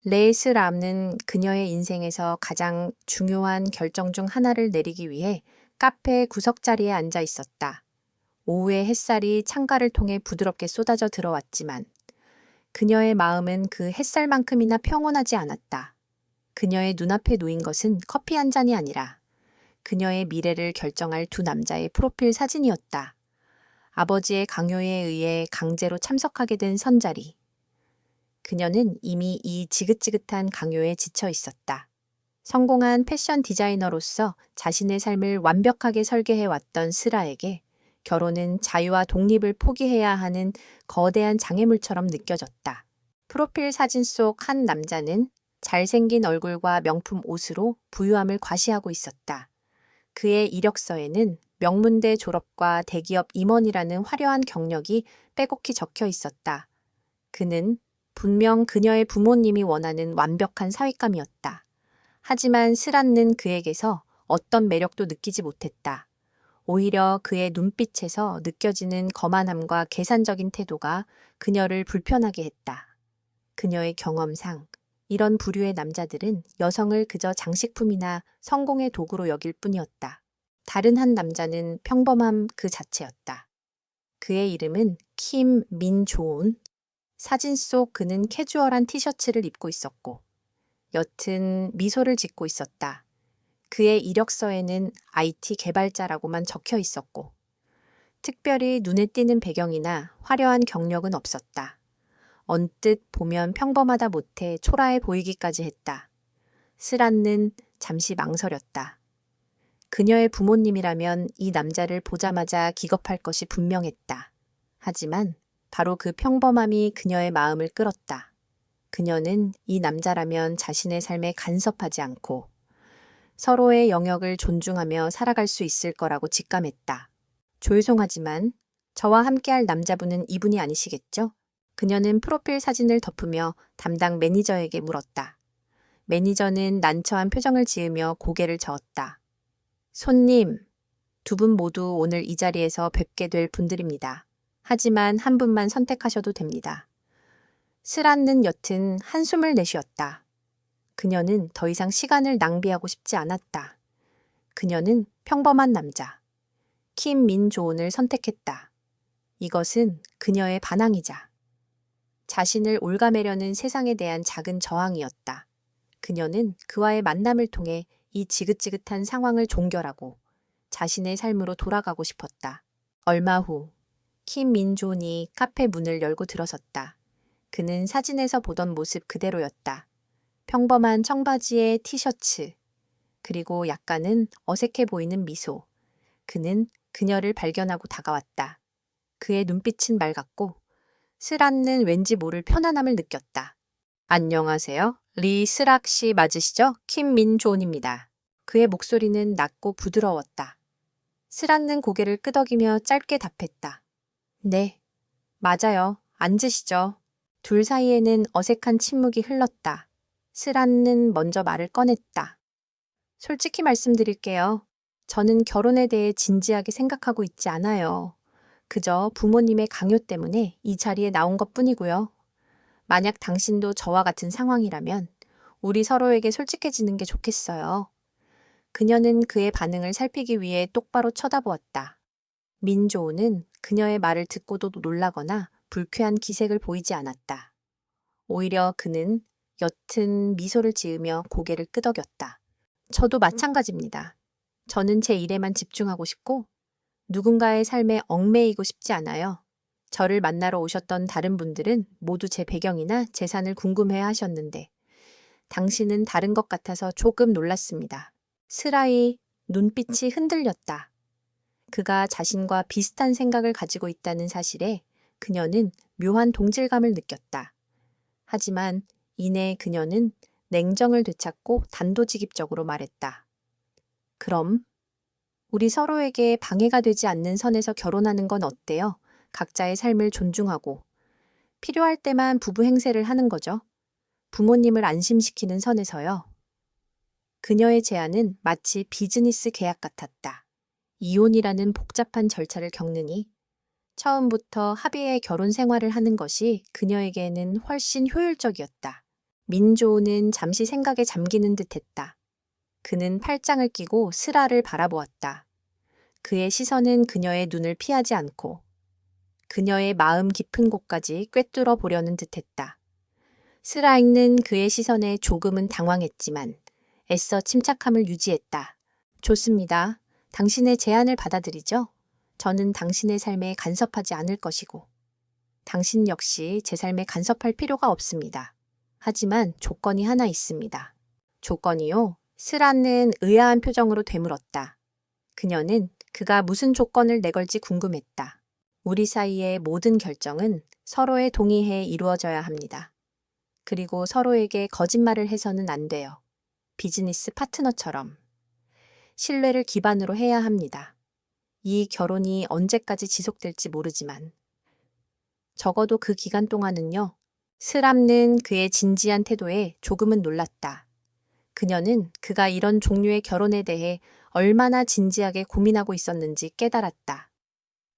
레이스람은 그녀의 인생에서 가장 중요한 결정 중 하나를 내리기 위해 카페 구석자리에 앉아 있었다. 오후의 햇살이 창가를 통해 부드럽게 쏟아져 들어왔지만 그녀의 마음은 그 햇살만큼이나 평온하지 않았다. 그녀의 눈앞에 놓인 것은 커피 한 잔이 아니라 그녀의 미래를 결정할 두 남자의 프로필 사진이었다. 아버지의 강요에 의해 강제로 참석하게 된 선자리. 그녀는 이미 이 지긋지긋한 강요에 지쳐 있었다. 성공한 패션 디자이너로서 자신의 삶을 완벽하게 설계해왔던 스라에게 결혼은 자유와 독립을 포기해야 하는 거대한 장애물처럼 느껴졌다. 프로필 사진 속 한 남자는 잘생긴 얼굴과 명품 옷으로 부유함을 과시하고 있었다. 그의 이력서에는 명문대 졸업과 대기업 임원이라는 화려한 경력이 빼곡히 적혀 있었다. 그는 분명 그녀의 부모님이 원하는 완벽한 사윗감이었다. 하지만 스란는 그에게서 어떤 매력도 느끼지 못했다. 오히려 그의 눈빛에서 느껴지는 거만함과 계산적인 태도가 그녀를 불편하게 했다. 그녀의 경험상 이런 부류의 남자들은 여성을 그저 장식품이나 성공의 도구로 여길 뿐이었다. 다른 한 남자는 평범함 그 자체였다. 그의 이름은 킴 민조온. 사진 속 그는 캐주얼한 티셔츠를 입고 있었고 옅은 미소를 짓고 있었다. 그의 이력서에는 IT 개발자라고만 적혀 있었고 특별히 눈에 띄는 배경이나 화려한 경력은 없었다. 언뜻 보면 평범하다 못해 초라해 보이기까지 했다. 스란는 잠시 망설였다. 그녀의 부모님이라면 이 남자를 보자마자 기겁할 것이 분명했다. 하지만 바로 그 평범함이 그녀의 마음을 끌었다. 그녀는 이 남자라면 자신의 삶에 간섭하지 않고 서로의 영역을 존중하며 살아갈 수 있을 거라고 직감했다. 죄송하지만 저와 함께할 남자분은 이분이 아니시겠죠? 그녀는 프로필 사진을 덮으며 담당 매니저에게 물었다. 매니저는 난처한 표정을 지으며 고개를 저었다. 손님, 두 분 모두 오늘 이 자리에서 뵙게 될 분들입니다. 하지만 한 분만 선택하셔도 됩니다. 스란는 여튼 한숨을 내쉬었다. 그녀는 더 이상 시간을 낭비하고 싶지 않았다. 그녀는 평범한 남자, 킴 민조온을 선택했다. 이것은 그녀의 반항이자 자신을 옭아매려는 세상에 대한 작은 저항이었다. 그녀는 그와의 만남을 통해 이 지긋지긋한 상황을 종결하고 자신의 삶으로 돌아가고 싶었다. 얼마 후, 킴 민존이 카페 문을 열고 들어섰다. 그는 사진에서 보던 모습 그대로였다. 평범한 청바지에 티셔츠, 그리고 약간은 어색해 보이는 미소. 그는 그녀를 발견하고 다가왔다. 그의 눈빛은 맑았고 스란는 왠지 모를 편안함을 느꼈다. 안녕하세요. 리 스락 씨 맞으시죠? 킴 민존입니다. 그의 목소리는 낮고 부드러웠다. 스란는 고개를 끄덕이며 짧게 답했다. 네, 맞아요. 앉으시죠. 둘 사이에는 어색한 침묵이 흘렀다. 스란는 먼저 말을 꺼냈다. 솔직히 말씀드릴게요. 저는 결혼에 대해 진지하게 생각하고 있지 않아요. 그저 부모님의 강요 때문에 이 자리에 나온 것뿐이고요. 만약 당신도 저와 같은 상황이라면 우리 서로에게 솔직해지는 게 좋겠어요. 그녀는 그의 반응을 살피기 위해 똑바로 쳐다보았다. 민조우는 그녀의 말을 듣고도 놀라거나 불쾌한 기색을 보이지 않았다. 오히려 그는 옅은 미소를 지으며 고개를 끄덕였다. 저도 마찬가지입니다. 저는 제 일에만 집중하고 싶고 누군가의 삶에 얽매이고 싶지 않아요. 저를 만나러 오셨던 다른 분들은 모두 제 배경이나 재산을 궁금해 하셨는데 당신은 다른 것 같아서 조금 놀랐습니다. 스라이 눈빛이 흔들렸다. 그가 자신과 비슷한 생각을 가지고 있다는 사실에 그녀는 묘한 동질감을 느꼈다. 하지만 이내 그녀는 냉정을 되찾고 단도직입적으로 말했다. 그럼 우리 서로에게 방해가 되지 않는 선에서 결혼하는 건 어때요? 각자의 삶을 존중하고 필요할 때만 부부 행세를 하는 거죠. 부모님을 안심시키는 선에서요. 그녀의 제안은 마치 비즈니스 계약 같았다. 이혼이라는 복잡한 절차를 겪느니 처음부터 합의의 결혼 생활을 하는 것이 그녀에게는 훨씬 효율적이었다. 민조는 잠시 생각에 잠기는 듯했다. 그는 팔짱을 끼고 슬아를 바라보았다. 그의 시선은 그녀의 눈을 피하지 않고 그녀의 마음 깊은 곳까지 꿰뚫어 보려는 듯했다. 슬아는 그의 시선에 조금은 당황했지만 애써 침착함을 유지했다. 좋습니다. 당신의 제안을 받아들이죠. 저는 당신의 삶에 간섭하지 않을 것이고 당신 역시 제 삶에 간섭할 필요가 없습니다. 하지만 조건이 하나 있습니다. 조건이요? 슬아는 의아한 표정으로 되물었다. 그녀는 그가 무슨 조건을 내걸지 궁금했다. 우리 사이의 모든 결정은 서로의 동의에 이루어져야 합니다. 그리고 서로에게 거짓말을 해서는 안 돼요. 비즈니스 파트너처럼. 신뢰를 기반으로 해야 합니다. 이 결혼이 언제까지 지속될지 모르지만 적어도 그 기간 동안은요. 슬아는 그의 진지한 태도에 조금은 놀랐다. 그녀는 그가 이런 종류의 결혼에 대해 얼마나 진지하게 고민하고 있었는지 깨달았다.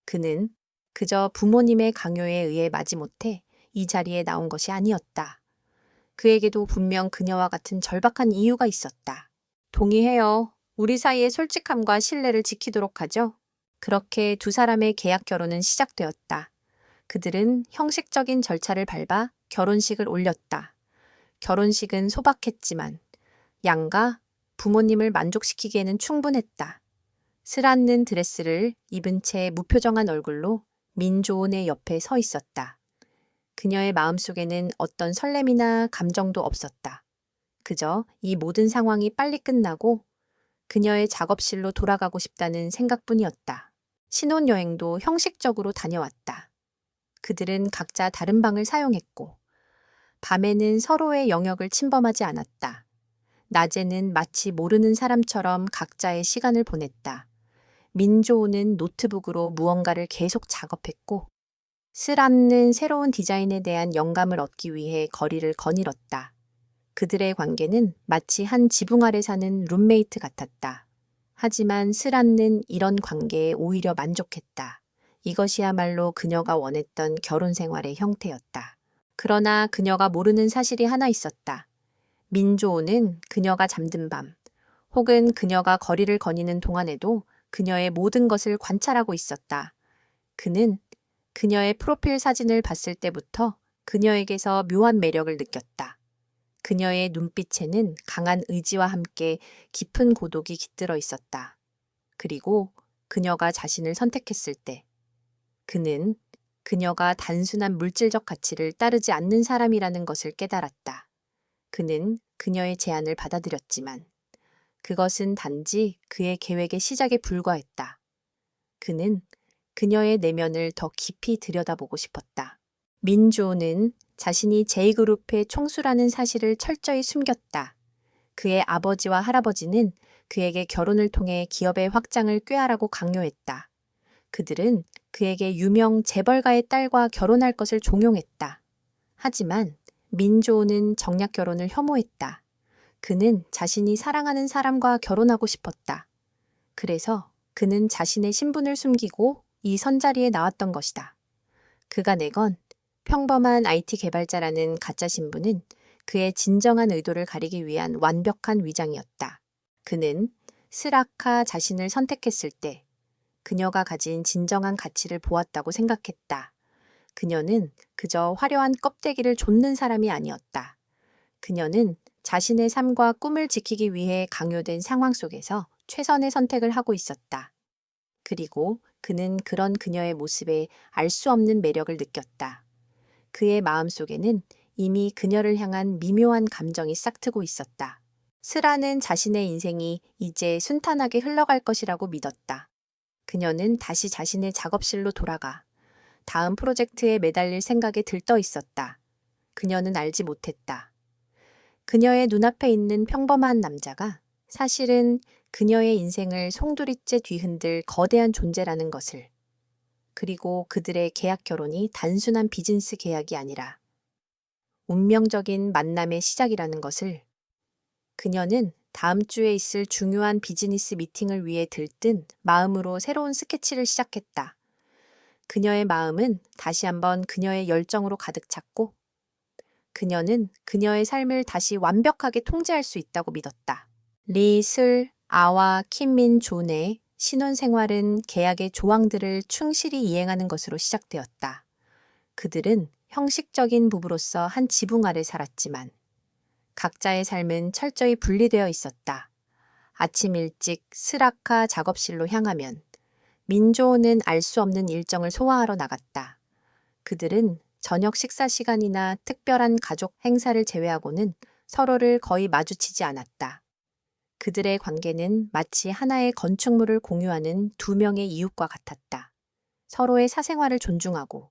그는 그저 부모님의 강요에 의해 마지못해 이 자리에 나온 것이 아니었다. 그에게도 분명 그녀와 같은 절박한 이유가 있었다. 동의해요. 우리 사이의 솔직함과 신뢰를 지키도록 하죠. 그렇게 두 사람의 계약 결혼은 시작되었다. 그들은 형식적인 절차를 밟아 결혼식을 올렸다. 결혼식은 소박했지만 양가 부모님을 만족시키기에는 충분했다. 슬아는 드레스를 입은 채 무표정한 얼굴로 민조은의 옆에 서 있었다. 그녀의 마음속에는 어떤 설렘이나 감정도 없었다. 그저 이 모든 상황이 빨리 끝나고 그녀의 작업실로 돌아가고 싶다는 생각뿐이었다. 신혼여행도 형식적으로 다녀왔다. 그들은 각자 다른 방을 사용했고 밤에는 서로의 영역을 침범하지 않았다. 낮에는 마치 모르는 사람처럼 각자의 시간을 보냈다. 민조는 노트북으로 무언가를 계속 작업했고 슬아는 새로운 디자인에 대한 영감을 얻기 위해 거리를 거닐었다. 그들의 관계는 마치 한 지붕 아래 사는 룸메이트 같았다. 하지만 슬아는 이런 관계에 오히려 만족했다. 이것이야말로 그녀가 원했던 결혼 생활의 형태였다. 그러나 그녀가 모르는 사실이 하나 있었다. 민조는 그녀가 잠든 밤, 혹은 그녀가 거리를 거니는 동안에도 그녀의 모든 것을 관찰하고 있었다. 그는 그녀의 프로필 사진을 봤을 때부터 그녀에게서 묘한 매력을 느꼈다. 그녀의 눈빛에는 강한 의지와 함께 깊은 고독이 깃들어 있었다. 그리고 그녀가 자신을 선택했을 때 그는 그녀가 단순한 물질적 가치를 따르지 않는 사람이라는 것을 깨달았다. 그는 그녀의 제안을 받아들였지만 그것은 단지 그의 계획의 시작에 불과했다. 그는 그녀의 내면을 더 깊이 들여다보고 싶었다. 민조는 자신이 제이그룹의 총수라는 사실을 철저히 숨겼다. 그의 아버지와 할아버지는 그에게 결혼을 통해 기업의 확장을 꾀하라고 강요했다. 그들은 그에게 유명 재벌가의 딸과 결혼할 것을 종용했다. 하지만 민조는 정략 결혼을 혐오했다. 그는 자신이 사랑하는 사람과 결혼하고 싶었다. 그래서 그는 자신의 신분을 숨기고 이 선자리에 나왔던 것이다. 그가 내건 평범한 IT 개발자라는 가짜 신분은 그의 진정한 의도를 가리기 위한 완벽한 위장이었다. 그는 슬아카 자신을 선택했을 때 그녀가 가진 진정한 가치를 보았다고 생각했다. 그녀는 그저 화려한 껍데기를 좇는 사람이 아니었다. 그녀는 자신의 삶과 꿈을 지키기 위해 강요된 상황 속에서 최선의 선택을 하고 있었다. 그리고 그는 그런 그녀의 모습에 알 수 없는 매력을 느꼈다. 그의 마음속에는 이미 그녀를 향한 미묘한 감정이 싹트고 있었다. 슬아는 자신의 인생이 이제 순탄하게 흘러갈 것이라고 믿었다. 그녀는 다시 자신의 작업실로 돌아가 다음 프로젝트에 매달릴 생각에 들떠 있었다. 그녀는 알지 못했다. 그녀의 눈앞에 있는 평범한 남자가 사실은 그녀의 인생을 송두리째 뒤흔들 거대한 존재라는 것을, 그리고 그들의 계약 결혼이 단순한 비즈니스 계약이 아니라 운명적인 만남의 시작이라는 것을, 그녀는 다음 주에 있을 중요한 비즈니스 미팅을 위해 들뜬 마음으로 새로운 스케치를 시작했다. 그녀의 마음은 다시 한번 그녀의 열정으로 가득 찼고 그녀는 그녀의 삶을 다시 완벽하게 통제할 수 있다고 믿었다. 리, 슬, 아와 킴민 존의 신혼생활은 계약의 조항들을 충실히 이행하는 것으로 시작되었다. 그들은 형식적인 부부로서 한 지붕 아래 살았지만 각자의 삶은 철저히 분리되어 있었다. 아침 일찍 스라카 작업실로 향하면 민조는 알 수 없는 일정을 소화하러 나갔다. 그들은 저녁 식사 시간이나 특별한 가족 행사를 제외하고는 서로를 거의 마주치지 않았다. 그들의 관계는 마치 하나의 건축물을 공유하는 두 명의 이웃과 같았다. 서로의 사생활을 존중하고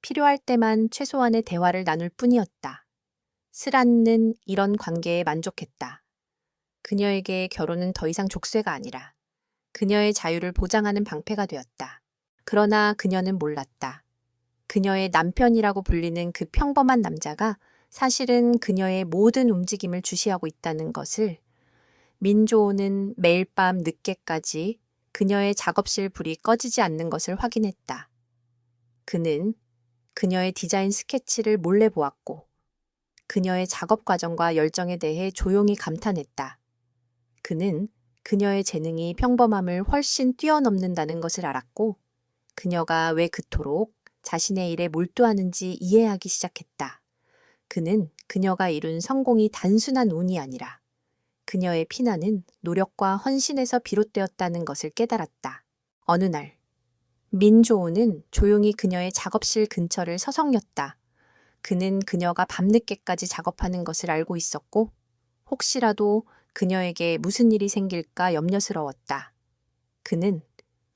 필요할 때만 최소한의 대화를 나눌 뿐이었다. 스란는 이런 관계에 만족했다. 그녀에게 결혼은 더 이상 족쇄가 아니라 그녀의 자유를 보장하는 방패가 되었다. 그러나 그녀는 몰랐다. 그녀의 남편이라고 불리는 그 평범한 남자가 사실은 그녀의 모든 움직임을 주시하고 있다는 것을. 민조는 매일 밤 늦게까지 그녀의 작업실 불이 꺼지지 않는 것을 확인했다. 그는 그녀의 디자인 스케치를 몰래 보았고 그녀의 작업 과정과 열정에 대해 조용히 감탄했다. 그는 그녀의 재능이 평범함을 훨씬 뛰어넘는다는 것을 알았고 그녀가 왜 그토록 자신의 일에 몰두하는지 이해하기 시작했다. 그는 그녀가 이룬 성공이 단순한 운이 아니라 그녀의 피나는 노력과 헌신에서 비롯되었다는 것을 깨달았다. 어느 날 민조우는 조용히 그녀의 작업실 근처를 서성였다. 그는 그녀가 밤늦게까지 작업하는 것을 알고 있었고 혹시라도 그녀에게 무슨 일이 생길까 염려스러웠다. 그는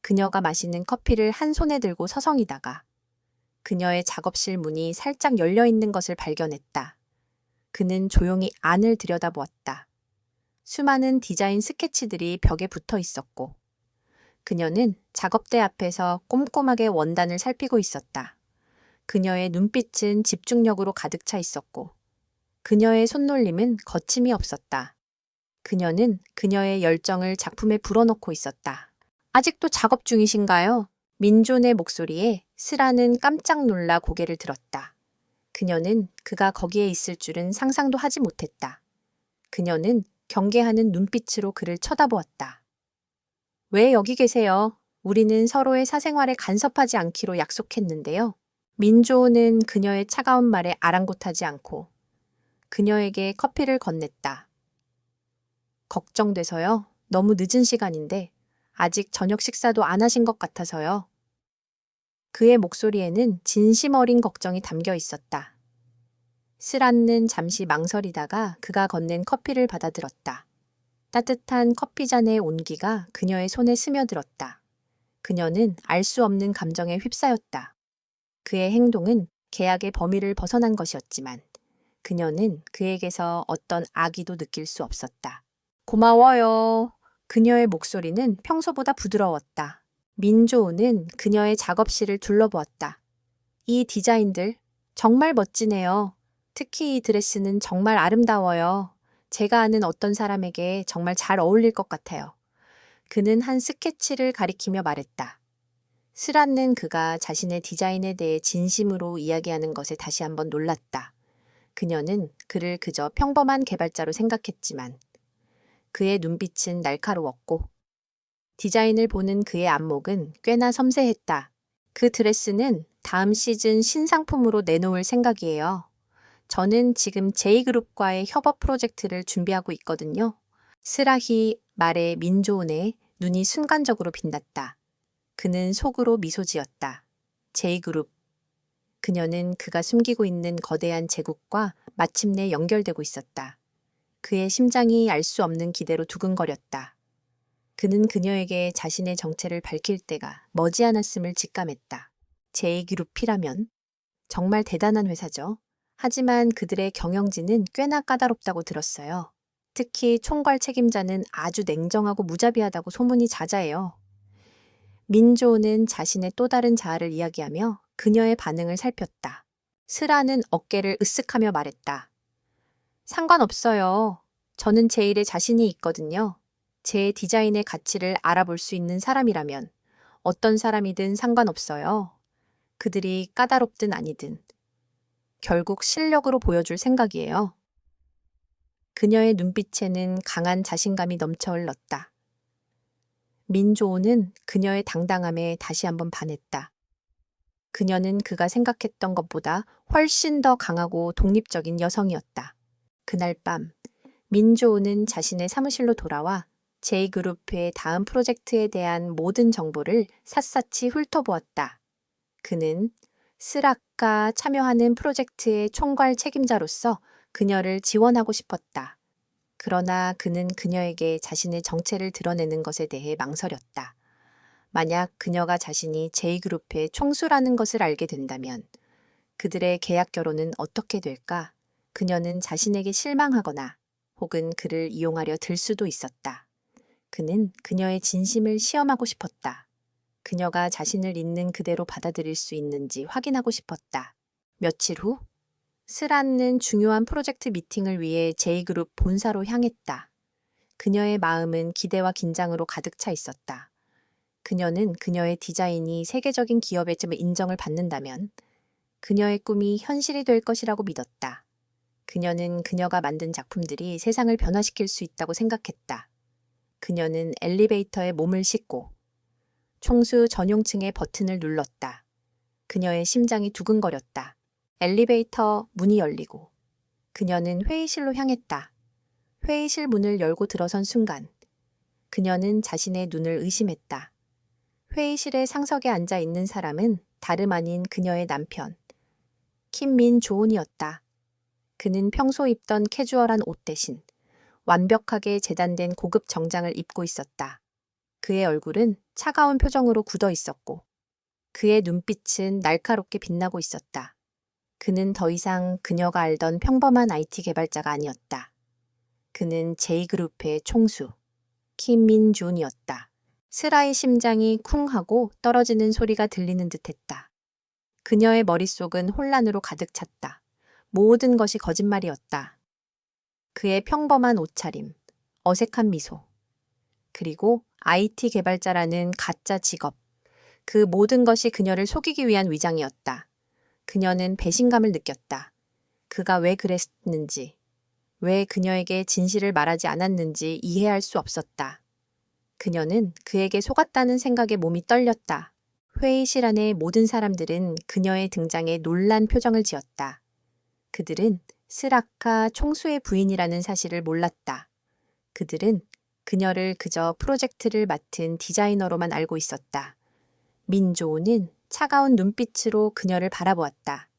그녀가 마시는 커피를 한 손에 들고 서성이다가 그녀의 작업실 문이 살짝 열려 있는 것을 발견했다. 그는 조용히 안을 들여다보았다. 수많은 디자인 스케치들이 벽에 붙어 있었고 그녀는 작업대 앞에서 꼼꼼하게 원단을 살피고 있었다. 그녀의 눈빛은 집중력으로 가득 차 있었고 그녀의 손놀림은 거침이 없었다. 그녀는 그녀의 열정을 작품에 불어넣고 있었다. 아직도 작업 중이신가요? 민존의 목소리에 스라는 깜짝 놀라 고개를 들었다. 그녀는 그가 거기에 있을 줄은 상상도 하지 못했다. 그녀는 경계하는 눈빛으로 그를 쳐다보았다. 왜 여기 계세요? 우리는 서로의 사생활에 간섭하지 않기로 약속했는데요. 민조는 그녀의 차가운 말에 아랑곳하지 않고 그녀에게 커피를 건넸다. 걱정돼서요. 너무 늦은 시간인데 아직 저녁 식사도 안 하신 것 같아서요. 그의 목소리에는 진심 어린 걱정이 담겨 있었다. 스란는 잠시 망설이다가 그가 건넨 커피를 받아들었다. 따뜻한 커피잔의 온기가 그녀의 손에 스며들었다. 그녀는 알 수 없는 감정에 휩싸였다. 그의 행동은 계약의 범위를 벗어난 것이었지만 그녀는 그에게서 어떤 악의도 느낄 수 없었다. 고마워요. 그녀의 목소리는 평소보다 부드러웠다. 민조우는 그녀의 작업실을 둘러보았다. 이 디자인들 정말 멋지네요. 특히 이 드레스는 정말 아름다워요. 제가 아는 어떤 사람에게 정말 잘 어울릴 것 같아요. 그는 한 스케치를 가리키며 말했다. 스란는 그가 자신의 디자인에 대해 진심으로 이야기하는 것에 다시 한번 놀랐다. 그녀는 그를 그저 평범한 개발자로 생각했지만 그의 눈빛은 날카로웠고 디자인을 보는 그의 안목은 꽤나 섬세했다. 그 드레스는 다음 시즌 신상품으로 내놓을 생각이에요. 저는 지금 제이그룹과의 협업 프로젝트를 준비하고 있거든요. 스라히 말에 민조은의 눈이 순간적으로 빛났다. 그는 속으로 미소 지었다. 제이그룹. 그녀는 그가 숨기고 있는 거대한 제국과 마침내 연결되고 있었다. 그의 심장이 알 수 없는 기대로 두근거렸다. 그는 그녀에게 자신의 정체를 밝힐 때가 머지않았음을 직감했다. 제이그룹이라면 정말 대단한 회사죠. 하지만 그들의 경영진은 꽤나 까다롭다고 들었어요. 특히 총괄 책임자는 아주 냉정하고 무자비하다고 소문이 자자해요. 민조는 자신의 또 다른 자아를 이야기하며 그녀의 반응을 살폈다. 스라는 어깨를 으쓱하며 말했다. 상관없어요. 저는 제 일에 자신이 있거든요. 제 디자인의 가치를 알아볼 수 있는 사람이라면 어떤 사람이든 상관없어요. 그들이 까다롭든 아니든. 결국 실력으로 보여줄 생각이에요. 그녀의 눈빛에는 강한 자신감이 넘쳐 흘렀다. 민조호는 그녀의 당당함에 다시 한번 반했다. 그녀는 그가 생각했던 것보다 훨씬 더 강하고 독립적인 여성이었다. 그날 밤, 민조호는 자신의 사무실로 돌아와 J그룹의 다음 프로젝트에 대한 모든 정보를 샅샅이 훑어보았다. 그는 스락과 참여하는 프로젝트의 총괄 책임자로서 그녀를 지원하고 싶었다. 그러나 그는 그녀에게 자신의 정체를 드러내는 것에 대해 망설였다. 만약 그녀가 자신이 J그룹의 총수라는 것을 알게 된다면 그들의 계약 결혼은 어떻게 될까? 그녀는 자신에게 실망하거나 혹은 그를 이용하려 들 수도 있었다. 그는 그녀의 진심을 시험하고 싶었다. 그녀가 자신을 있는 그대로 받아들일 수 있는지 확인하고 싶었다. 며칠 후, 스란는 중요한 프로젝트 미팅을 위해 J그룹 본사로 향했다. 그녀의 마음은 기대와 긴장으로 가득 차 있었다. 그녀는 그녀의 디자인이 세계적인 기업의 인정을 받는다면 그녀의 꿈이 현실이 될 것이라고 믿었다. 그녀는 그녀가 만든 작품들이 세상을 변화시킬 수 있다고 생각했다. 그녀는 엘리베이터에 몸을 싣고 총수 전용층의 버튼을 눌렀다. 그녀의 심장이 두근거렸다. 엘리베이터 문이 열리고 그녀는 회의실로 향했다. 회의실 문을 열고 들어선 순간 그녀는 자신의 눈을 의심했다. 회의실의 상석에 앉아 있는 사람은 다름 아닌 그녀의 남편, 킴민조은이었다. 그는 평소 입던 캐주얼한 옷 대신 완벽하게 재단된 고급 정장을 입고 있었다. 그의 얼굴은 차가운 표정으로 굳어 있었고 그의 눈빛은 날카롭게 빛나고 있었다. 그는 더 이상 그녀가 알던 평범한 IT 개발자가 아니었다. 그는 J그룹의 총수, 킴민준이었다. 스라의 심장이 쿵 하고 떨어지는 소리가 들리는 듯했다. 그녀의 머릿속은 혼란으로 가득 찼다. 모든 것이 거짓말이었다. 그의 평범한 옷차림, 어색한 미소, 그리고 IT 개발자라는 가짜 직업, 그 모든 것이 그녀를 속이기 위한 위장이었다. 그녀는 배신감을 느꼈다. 그가 왜 그랬는지, 왜 그녀에게 진실을 말하지 않았는지 이해할 수 없었다. 그녀는 그에게 속았다는 생각에 몸이 떨렸다. 회의실 안의 모든 사람들은 그녀의 등장에 놀란 표정을 지었다. 그들은 스라카 총수의 부인이라는 사실을 몰랐다. 그들은 그녀를 그저 프로젝트를 맡은 디자이너로만 알고 있었다. 민조는 차가운 눈빛으로 그녀를 바라보았다.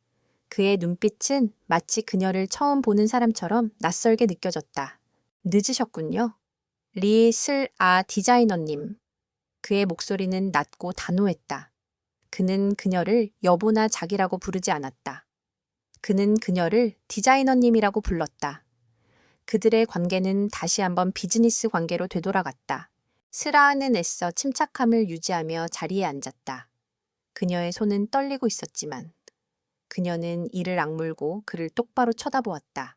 그의 눈빛은 마치 그녀를 처음 보는 사람처럼 낯설게 느껴졌다. 늦으셨군요. 리슬아 디자이너님. 그의 목소리는 낮고 단호했다. 그는 그녀를 여보나 자기라고 부르지 않았다. 그는 그녀를 디자이너님이라고 불렀다. 그들의 관계는 다시 한번 비즈니스 관계로 되돌아갔다. 스라는 애써 침착함을 유지하며 자리에 앉았다. 그녀의 손은 떨리고 있었지만 그녀는 이를 악물고 그를 똑바로 쳐다보았다.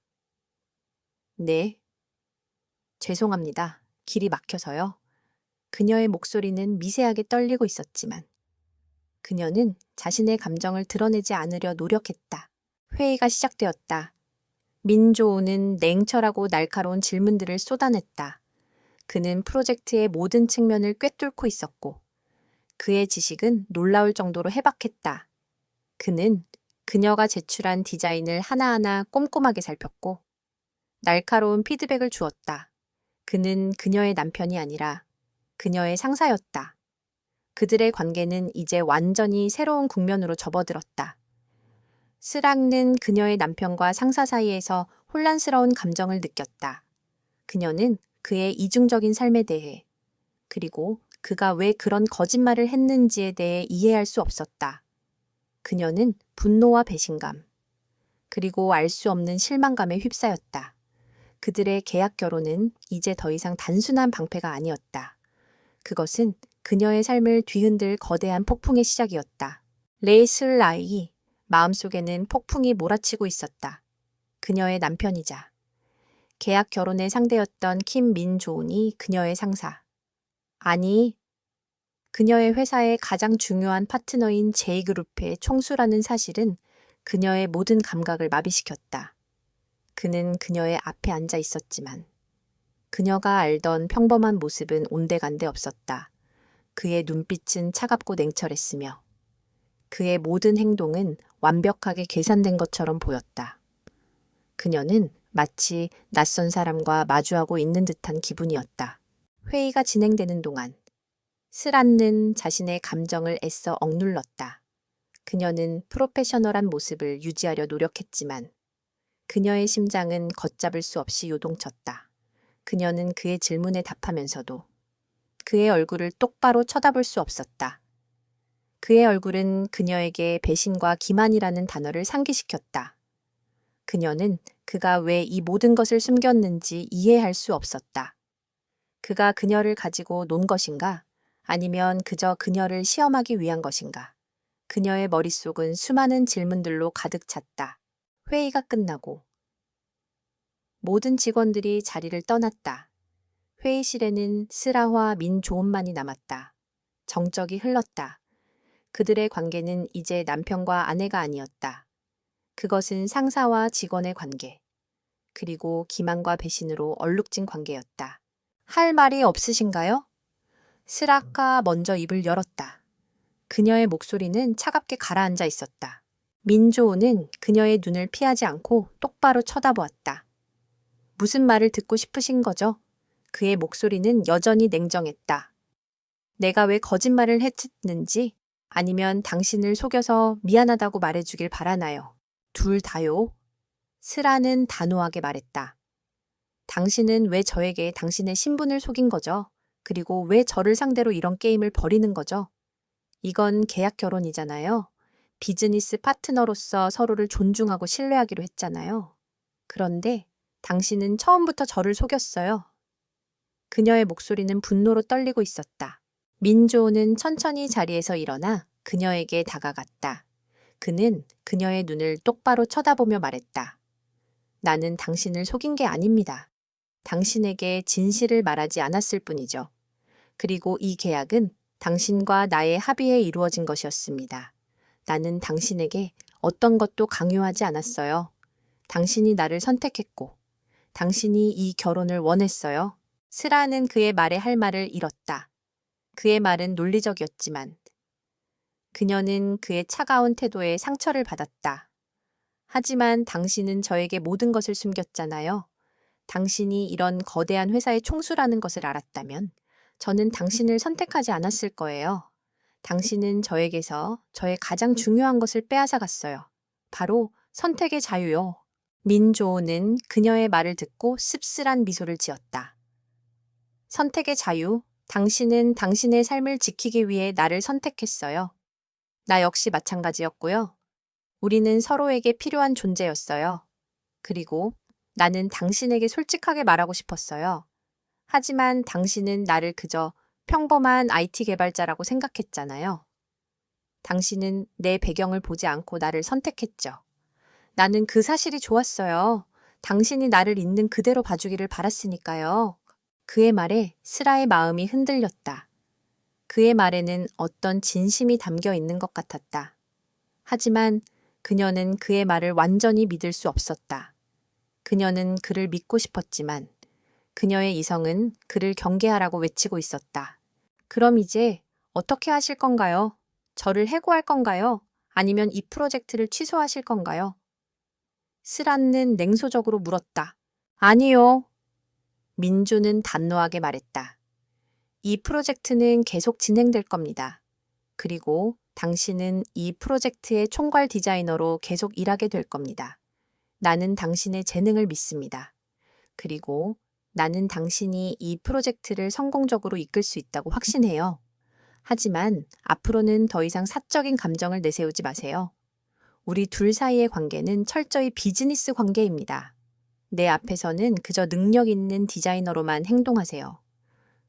네. 죄송합니다. 길이 막혀서요. 그녀의 목소리는 미세하게 떨리고 있었지만 그녀는 자신의 감정을 드러내지 않으려 노력했다. 회의가 시작되었다. 민조우는 냉철하고 날카로운 질문들을 쏟아냈다. 그는 프로젝트의 모든 측면을 꿰뚫고 있었고 그의 지식은 놀라울 정도로 해박했다. 그는 그녀가 제출한 디자인을 하나하나 꼼꼼하게 살폈고 날카로운 피드백을 주었다. 그는 그녀의 남편이 아니라 그녀의 상사였다. 그들의 관계는 이제 완전히 새로운 국면으로 접어들었다. 스락는 그녀의 남편과 상사 사이에서 혼란스러운 감정을 느꼈다. 그녀는 그의 이중적인 삶에 대해 그리고 그가 왜 그런 거짓말을 했는지에 대해 이해할 수 없었다. 그녀는 분노와 배신감, 그리고 알 수 없는 실망감에 휩싸였다. 그들의 계약 결혼은 이제 더 이상 단순한 방패가 아니었다. 그것은 그녀의 삶을 뒤흔들 거대한 폭풍의 시작이었다. 레이슬라이 마음속에는 폭풍이 몰아치고 있었다. 그녀의 남편이자 계약 결혼의 상대였던 킴 민조은이 그녀의 상사. 아니, 그녀의 회사의 가장 중요한 파트너인 J그룹의 총수라는 사실은 그녀의 모든 감각을 마비시켰다. 그는 그녀의 앞에 앉아 있었지만 그녀가 알던 평범한 모습은 온데간데 없었다. 그의 눈빛은 차갑고 냉철했으며 그의 모든 행동은 완벽하게 계산된 것처럼 보였다. 그녀는 마치 낯선 사람과 마주하고 있는 듯한 기분이었다. 회의가 진행되는 동안 스란는 자신의 감정을 애써 억눌렀다. 그녀는 프로페셔널한 모습을 유지하려 노력했지만 그녀의 심장은 걷잡을 수 없이 요동쳤다. 그녀는 그의 질문에 답하면서도 그의 얼굴을 똑바로 쳐다볼 수 없었다. 그의 얼굴은 그녀에게 배신과 기만이라는 단어를 상기시켰다. 그녀는 그가 왜 이 모든 것을 숨겼는지 이해할 수 없었다. 그가 그녀를 가지고 논 것인가? 아니면 그저 그녀를 시험하기 위한 것인가? 그녀의 머릿속은 수많은 질문들로 가득 찼다. 회의가 끝나고 모든 직원들이 자리를 떠났다. 회의실에는 스라와 민조은만이 남았다. 정적이 흘렀다. 그들의 관계는 이제 남편과 아내가 아니었다. 그것은 상사와 직원의 관계, 그리고 기만과 배신으로 얼룩진 관계였다. 할 말이 없으신가요? 스라가 먼저 입을 열었다. 그녀의 목소리는 차갑게 가라앉아 있었다. 민조우는 그녀의 눈을 피하지 않고 똑바로 쳐다보았다. 무슨 말을 듣고 싶으신 거죠? 그의 목소리는 여전히 냉정했다. 내가 왜 거짓말을 했는지 아니면 당신을 속여서 미안하다고 말해주길 바라나요? 둘 다요. 스라는 단호하게 말했다. 당신은 왜 저에게 당신의 신분을 속인 거죠? 그리고 왜 저를 상대로 이런 게임을 벌이는 거죠? 이건 계약 결혼이잖아요. 비즈니스 파트너로서 서로를 존중하고 신뢰하기로 했잖아요. 그런데 당신은 처음부터 저를 속였어요. 그녀의 목소리는 분노로 떨리고 있었다. 민조는 천천히 자리에서 일어나 그녀에게 다가갔다. 그는 그녀의 눈을 똑바로 쳐다보며 말했다. 나는 당신을 속인 게 아닙니다. 당신에게 진실을 말하지 않았을 뿐이죠. 그리고 이 계약은 당신과 나의 합의에 이루어진 것이었습니다. 나는 당신에게 어떤 것도 강요하지 않았어요. 당신이 나를 선택했고, 당신이 이 결혼을 원했어요. 스라는 그의 말에 할 말을 잃었다. 그의 말은 논리적이었지만 그녀는 그의 차가운 태도에 상처를 받았다. 하지만 당신은 저에게 모든 것을 숨겼잖아요. 당신이 이런 거대한 회사의 총수라는 것을 알았다면 저는 당신을 선택하지 않았을 거예요. 당신은 저에게서 저의 가장 중요한 것을 빼앗아 갔어요. 바로 선택의 자유요. 민조는 그녀의 말을 듣고 씁쓸한 미소를 지었다. 선택의 자유, 당신은 당신의 삶을 지키기 위해 나를 선택했어요. 나 역시 마찬가지였고요. 우리는 서로에게 필요한 존재였어요. 그리고 나는 당신에게 솔직하게 말하고 싶었어요. 하지만 당신은 나를 그저 평범한 IT 개발자라고 생각했잖아요. 당신은 내 배경을 보지 않고 나를 선택했죠. 나는 그 사실이 좋았어요. 당신이 나를 있는 그대로 봐주기를 바랐으니까요. 그의 말에 스라의 마음이 흔들렸다. 그의 말에는 어떤 진심이 담겨 있는 것 같았다. 하지만 그녀는 그의 말을 완전히 믿을 수 없었다. 그녀는 그를 믿고 싶었지만 그녀의 이성은 그를 경계하라고 외치고 있었다. 그럼 이제 어떻게 하실 건가요? 저를 해고할 건가요? 아니면 이 프로젝트를 취소하실 건가요? 스란는 냉소적으로 물었다. 아니요. 민주는 단호하게 말했다. 이 프로젝트는 계속 진행될 겁니다. 그리고 당신은 이 프로젝트의 총괄 디자이너로 계속 일하게 될 겁니다. 나는 당신의 재능을 믿습니다. 그리고 나는 당신이 이 프로젝트를 성공적으로 이끌 수 있다고 확신해요. 하지만 앞으로는 더 이상 사적인 감정을 내세우지 마세요. 우리 둘 사이의 관계는 철저히 비즈니스 관계입니다. 내 앞에서는 그저 능력 있는 디자이너로만 행동하세요.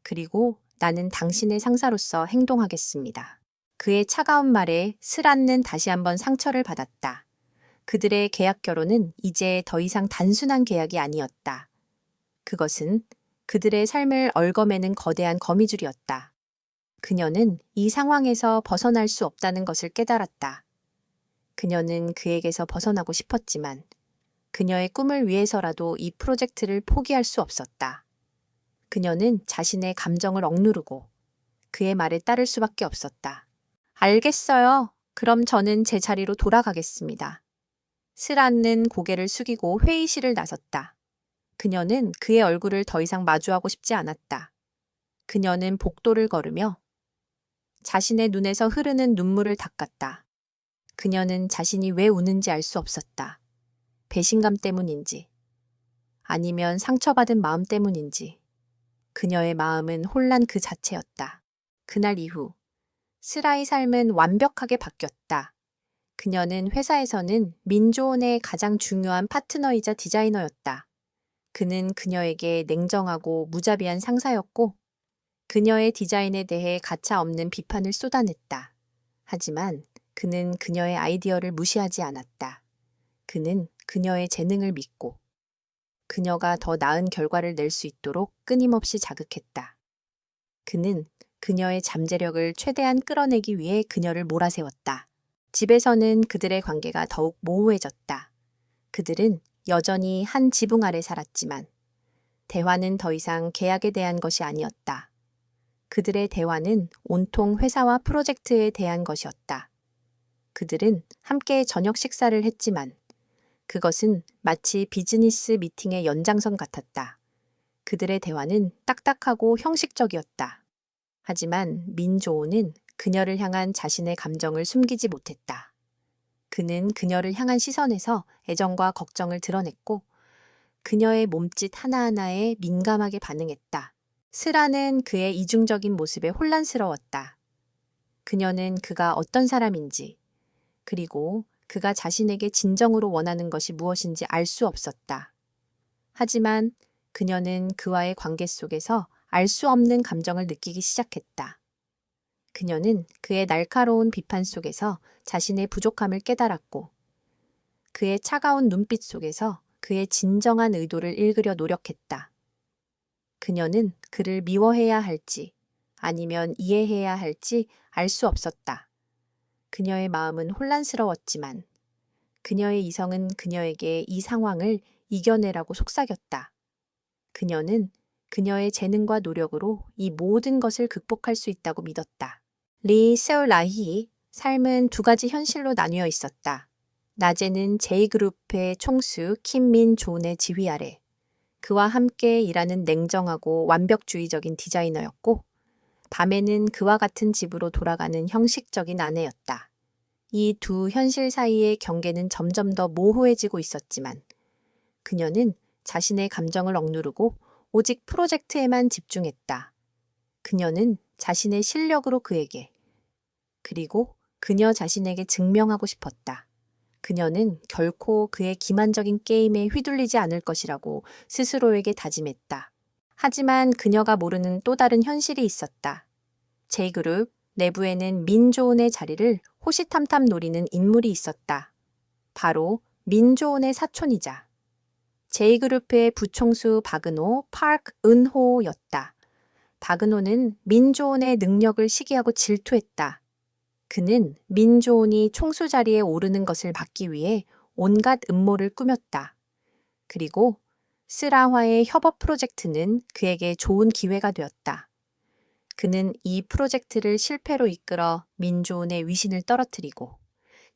그리고 나는 당신의 상사로서 행동하겠습니다. 그의 차가운 말에 스란는 다시 한번 상처를 받았다. 그들의 계약 결혼은 이제 더 이상 단순한 계약이 아니었다. 그것은 그들의 삶을 얽어매는 거대한 거미줄이었다. 그녀는 이 상황에서 벗어날 수 없다는 것을 깨달았다. 그녀는 그에게서 벗어나고 싶었지만 그녀의 꿈을 위해서라도 이 프로젝트를 포기할 수 없었다. 그녀는 자신의 감정을 억누르고 그의 말에 따를 수밖에 없었다. 알겠어요. 그럼 저는 제 자리로 돌아가겠습니다. 스라는 고개를 숙이고 회의실을 나섰다. 그녀는 그의 얼굴을 더 이상 마주하고 싶지 않았다. 그녀는 복도를 걸으며 자신의 눈에서 흐르는 눈물을 닦았다. 그녀는 자신이 왜 우는지 알 수 없었다. 배신감 때문인지, 아니면 상처받은 마음 때문인지, 그녀의 마음은 혼란 그 자체였다. 그날 이후, 스라의 삶은 완벽하게 바뀌었다. 그녀는 회사에서는 민조온의 가장 중요한 파트너이자 디자이너였다. 그는 그녀에게 냉정하고 무자비한 상사였고, 그녀의 디자인에 대해 가차없는 비판을 쏟아냈다. 하지만 그는 그녀의 아이디어를 무시하지 않았다. 그는 그녀의 재능을 믿고 그녀가 더 나은 결과를 낼 수 있도록 끊임없이 자극했다. 그는 그녀의 잠재력을 최대한 끌어내기 위해 그녀를 몰아세웠다. 집에서는 그들의 관계가 더욱 모호해졌다. 그들은 여전히 한 지붕 아래 살았지만 대화는 더 이상 계약에 대한 것이 아니었다. 그들의 대화는 온통 회사와 프로젝트에 대한 것이었다. 그들은 함께 저녁 식사를 했지만 그것은 마치 비즈니스 미팅의 연장선 같았다. 그들의 대화는 딱딱하고 형식적이었다. 하지만 민조오는 그녀를 향한 자신의 감정을 숨기지 못했다. 그는 그녀를 향한 시선에서 애정과 걱정을 드러냈고 그녀의 몸짓 하나하나에 민감하게 반응했다. 스라는 그의 이중적인 모습에 혼란스러웠다. 그녀는 그가 어떤 사람인지, 그리고 그가 자신에게 진정으로 원하는 것이 무엇인지 알 수 없었다. 하지만 그녀는 그와의 관계 속에서 알 수 없는 감정을 느끼기 시작했다. 그녀는 그의 날카로운 비판 속에서 자신의 부족함을 깨달았고, 그의 차가운 눈빛 속에서 그의 진정한 의도를 읽으려 노력했다. 그녀는 그를 미워해야 할지 아니면 이해해야 할지 알 수 없었다. 그녀의 마음은 혼란스러웠지만 그녀의 이성은 그녀에게 이 상황을 이겨내라고 속삭였다. 그녀는 그녀의 재능과 노력으로 이 모든 것을 극복할 수 있다고 믿었다. 리 세올라히 삶은 두 가지 현실로 나뉘어 있었다. 낮에는 제이그룹의 총수 킴민 존의 지휘 아래 그와 함께 일하는 냉정하고 완벽주의적인 디자이너였고, 밤에는 그와 같은 집으로 돌아가는 형식적인 아내였다. 이 두 현실 사이의 경계는 점점 더 모호해지고 있었지만 그녀는 자신의 감정을 억누르고 오직 프로젝트에만 집중했다. 그녀는 자신의 실력으로 그에게, 그리고 그녀 자신에게 증명하고 싶었다. 그녀는 결코 그의 기만적인 게임에 휘둘리지 않을 것이라고 스스로에게 다짐했다. 하지만 그녀가 모르는 또 다른 현실이 있었다. J그룹 내부에는 민조온의 자리를 호시탐탐 노리는 인물이 있었다. 바로 민조온의 사촌이자 J그룹의 부총수 박은호 파크은호였다. 박은호는 민조온의 능력을 시기하고 질투했다. 그는 민조온이 총수 자리에 오르는 것을 막기 위해 온갖 음모를 꾸몄다. 그리고 스라와의 협업 프로젝트는 그에게 좋은 기회가 되었다. 그는 이 프로젝트를 실패로 이끌어 민조온의 위신을 떨어뜨리고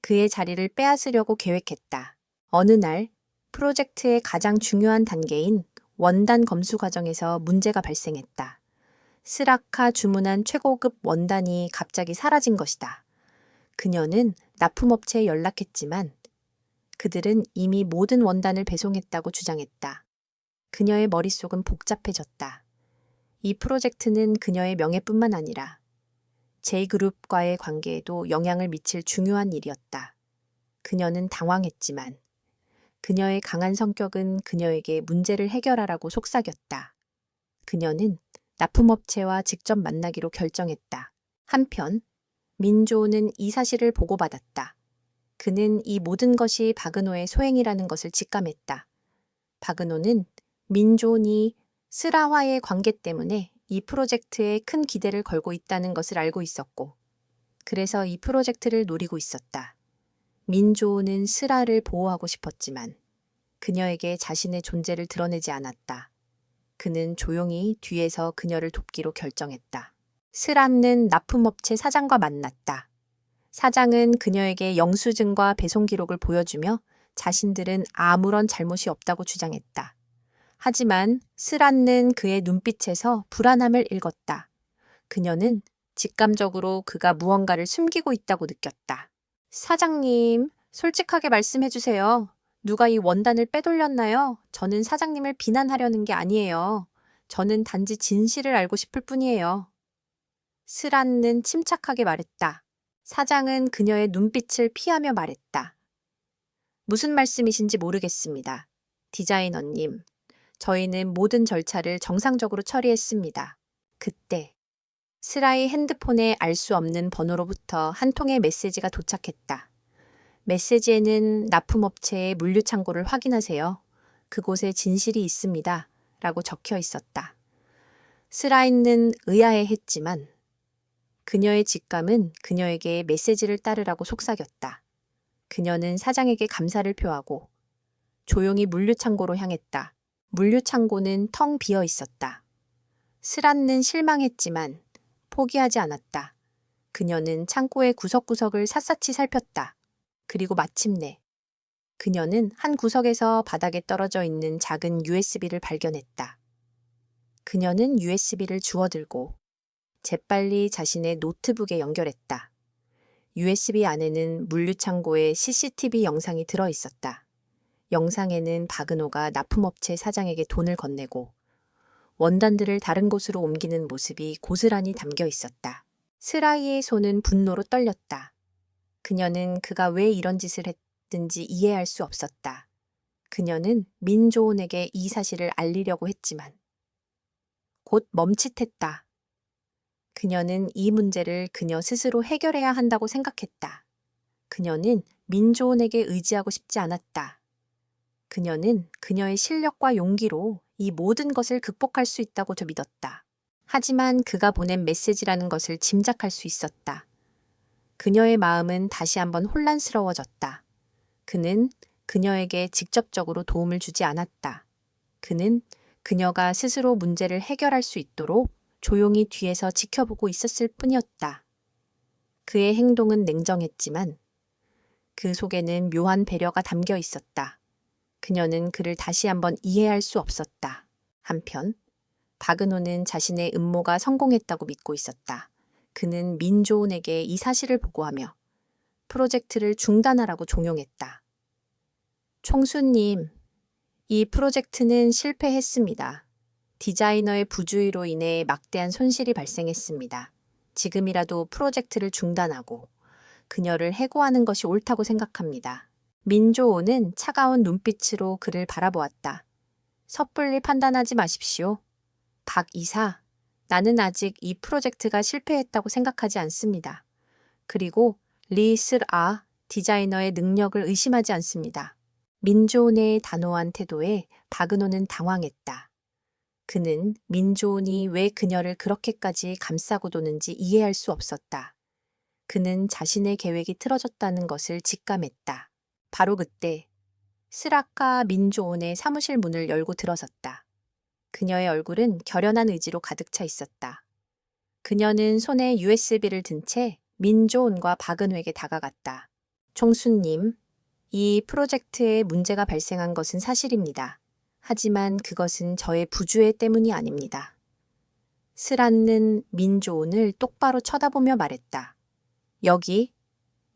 그의 자리를 빼앗으려고 계획했다. 어느 날 프로젝트의 가장 중요한 단계인 원단 검수 과정에서 문제가 발생했다. 스라카 주문한 최고급 원단이 갑자기 사라진 것이다. 그녀는 납품업체에 연락했지만 그들은 이미 모든 원단을 배송했다고 주장했다. 그녀의 머릿속은 복잡해졌다. 이 프로젝트는 그녀의 명예뿐만 아니라 J그룹과의 관계에도 영향을 미칠 중요한 일이었다. 그녀는 당황했지만 그녀의 강한 성격은 그녀에게 문제를 해결하라고 속삭였다. 그녀는 납품업체와 직접 만나기로 결정했다. 한편 민조는 이 사실을 보고받았다. 그는 이 모든 것이 박은호의 소행이라는 것을 직감했다. 박은호는 민조이 스라와의 관계 때문에 이 프로젝트에 큰 기대를 걸고 있다는 것을 알고 있었고, 그래서 이 프로젝트를 노리고 있었다. 민조는 스라를 보호하고 싶었지만 그녀에게 자신의 존재를 드러내지 않았다. 그는 조용히 뒤에서 그녀를 돕기로 결정했다. 스라는 납품업체 사장과 만났다. 사장은 그녀에게 영수증과 배송 기록을 보여주며 자신들은 아무런 잘못이 없다고 주장했다. 하지만 스라는 그의 눈빛에서 불안함을 읽었다. 그녀는 직감적으로 그가 무언가를 숨기고 있다고 느꼈다. 사장님, 솔직하게 말씀해 주세요. 누가 이 원단을 빼돌렸나요? 저는 사장님을 비난하려는 게 아니에요. 저는 단지 진실을 알고 싶을 뿐이에요. 스라는 침착하게 말했다. 사장은 그녀의 눈빛을 피하며 말했다. 무슨 말씀이신지 모르겠습니다. 디자이너님, 저희는 모든 절차를 정상적으로 처리했습니다. 그때 스라의 핸드폰에 알 수 없는 번호로부터 한 통의 메시지가 도착했다. 메시지에는 납품업체의 물류창고를 확인하세요. 그곳에 진실이 있습니다. 라고 적혀 있었다. 스라이는 의아해했지만 그녀의 직감은 그녀에게 메시지를 따르라고 속삭였다. 그녀는 사장에게 감사를 표하고 조용히 물류창고로 향했다. 물류창고는 텅 비어 있었다. 스라는 실망했지만 포기하지 않았다. 그녀는 창고의 구석구석을 샅샅이 살폈다. 그리고 마침내 그녀는 한 구석에서 바닥에 떨어져 있는 작은 USB를 발견했다. 그녀는 USB를 주워들고 재빨리 자신의 노트북에 연결했다. USB 안에는 물류창고의 CCTV 영상이 들어 있었다. 영상에는 박은호가 납품업체 사장에게 돈을 건네고 원단들을 다른 곳으로 옮기는 모습이 고스란히 담겨 있었다. 스라이의 손은 분노로 떨렸다. 그녀는 그가 왜 이런 짓을 했든지 이해할 수 없었다. 그녀는 민조온에게 이 사실을 알리려고 했지만 곧 멈칫했다. 그녀는 이 문제를 그녀 스스로 해결해야 한다고 생각했다. 그녀는 민조온에게 의지하고 싶지 않았다. 그녀는 그녀의 실력과 용기로 이 모든 것을 극복할 수 있다고 믿었다. 하지만 그가 보낸 메시지라는 것을 짐작할 수 있었다. 그녀의 마음은 다시 한번 혼란스러워졌다. 그는 그녀에게 직접적으로 도움을 주지 않았다. 그는 그녀가 스스로 문제를 해결할 수 있도록 조용히 뒤에서 지켜보고 있었을 뿐이었다. 그의 행동은 냉정했지만 그 속에는 묘한 배려가 담겨 있었다. 그녀는 그를 다시 한번 이해할 수 없었다. 한편 박은호는 자신의 음모가 성공했다고 믿고 있었다. 그는 민조온에게 이 사실을 보고하며 프로젝트를 중단하라고 종용했다. 총수님, 이 프로젝트는 실패했습니다. 디자이너의 부주의로 인해 막대한 손실이 발생했습니다. 지금이라도 프로젝트를 중단하고 그녀를 해고하는 것이 옳다고 생각합니다. 민조온은 차가운 눈빛으로 그를 바라보았다. 섣불리 판단하지 마십시오. 박 이사, 나는 아직 이 프로젝트가 실패했다고 생각하지 않습니다. 그리고 리스라 디자이너의 능력을 의심하지 않습니다. 민조온의 단호한 태도에 박은호는 당황했다. 그는 민조온이 왜 그녀를 그렇게까지 감싸고 도는지 이해할 수 없었다. 그는 자신의 계획이 틀어졌다는 것을 직감했다. 바로 그때 스라카 민조온의 사무실 문을 열고 들어섰다. 그녀의 얼굴은 결연한 의지로 가득 차 있었다. 그녀는 손에 USB를 든 채 민조온과 박은호에게 다가갔다. 총수님, 이 프로젝트에 문제가 발생한 것은 사실입니다. 하지만 그것은 저의 부주의 때문이 아닙니다. 스라는 민조온을 똑바로 쳐다보며 말했다. 여기,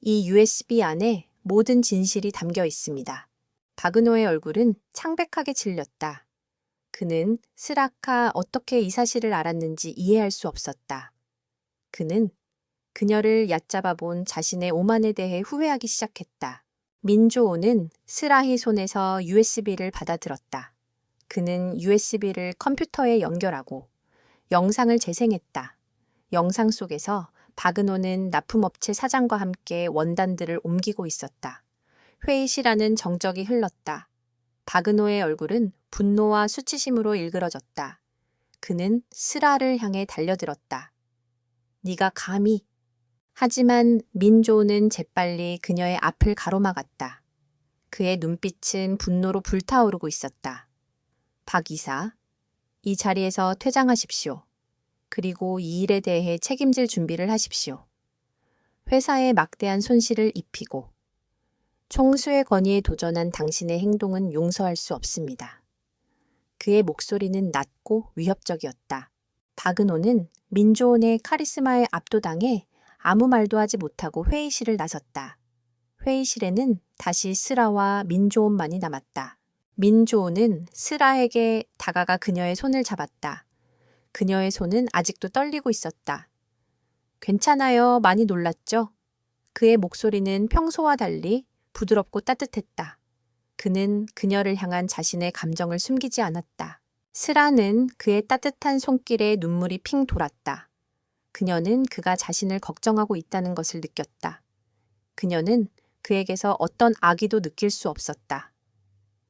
이 USB 안에 모든 진실이 담겨 있습니다. 박은호의 얼굴은 창백하게 질렸다. 그는 스라카 어떻게 이 사실을 알았는지 이해할 수 없었다. 그는 그녀를 얕잡아 본 자신의 오만에 대해 후회하기 시작했다. 민조온은 스라희 손에서 USB를 받아들었다. 그는 USB를 컴퓨터에 연결하고 영상을 재생했다. 영상 속에서 박은호는 납품업체 사장과 함께 원단들을 옮기고 있었다. 회의실안은 정적이 흘렀다. 박은호의 얼굴은 분노와 수치심으로 일그러졌다. 그는 스라를 향해 달려들었다. 네가 감히 하지만 민조는 재빨리 그녀의 앞을 가로막았다. 그의 눈빛은 분노로 불타오르고 있었다. 박 이사, 이 자리에서 퇴장하십시오. 그리고 이 일에 대해 책임질 준비를 하십시오. 회사에 막대한 손실을 입히고 총수의 권위에 도전한 당신의 행동은 용서할 수 없습니다. 그의 목소리는 낮고 위협적이었다. 박은호는 민조원의 카리스마에 압도당해 아무 말도 하지 못하고 회의실을 나섰다. 회의실에는 다시 스라와 민조원만이 남았다. 민조원은 스라에게 다가가 그녀의 손을 잡았다. 그녀의 손은 아직도 떨리고 있었다. 괜찮아요. 많이 놀랐죠? 그의 목소리는 평소와 달리 부드럽고 따뜻했다. 그는 그녀를 향한 자신의 감정을 숨기지 않았다. 스라는 그의 따뜻한 손길에 눈물이 핑 돌았다. 그녀는 그가 자신을 걱정하고 있다는 것을 느꼈다. 그녀는 그에게서 어떤 악의도 느낄 수 없었다.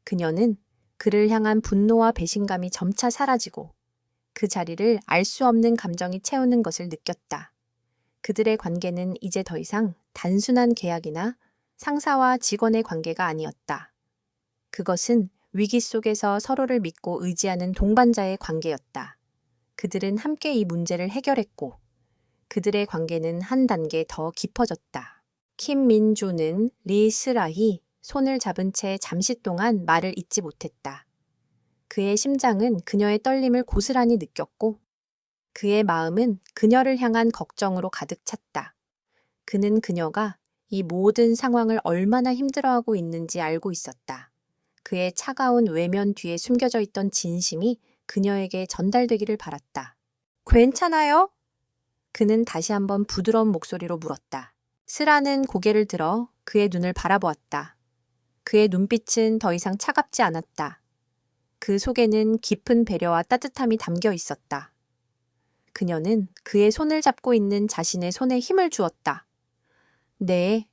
그녀는 그를 향한 분노와 배신감이 점차 사라지고 그 자리를 알 수 없는 감정이 채우는 것을 느꼈다. 그들의 관계는 이제 더 이상 단순한 계약이나 상사와 직원의 관계가 아니었다. 그것은 위기 속에서 서로를 믿고 의지하는 동반자의 관계였다. 그들은 함께 이 문제를 해결했고 그들의 관계는 한 단계 더 깊어졌다. 김민조는 리 스라히 손을 잡은 채 잠시 동안 말을 잇지 못했다. 그의 심장은 그녀의 떨림을 고스란히 느꼈고 그의 마음은 그녀를 향한 걱정으로 가득 찼다. 그는 그녀가 이 모든 상황을 얼마나 힘들어하고 있는지 알고 있었다. 그의 차가운 외면 뒤에 숨겨져 있던 진심이 그녀에게 전달되기를 바랐다. 괜찮아요? 그는 다시 한번 부드러운 목소리로 물었다. 스라는 고개를 들어 그의 눈을 바라보았다. 그의 눈빛은 더 이상 차갑지 않았다. 그 속에는 깊은 배려와 따뜻함이 담겨 있었다. 그녀는 그의 손을 잡고 있는 자신의 손에 힘을 주었다. 네,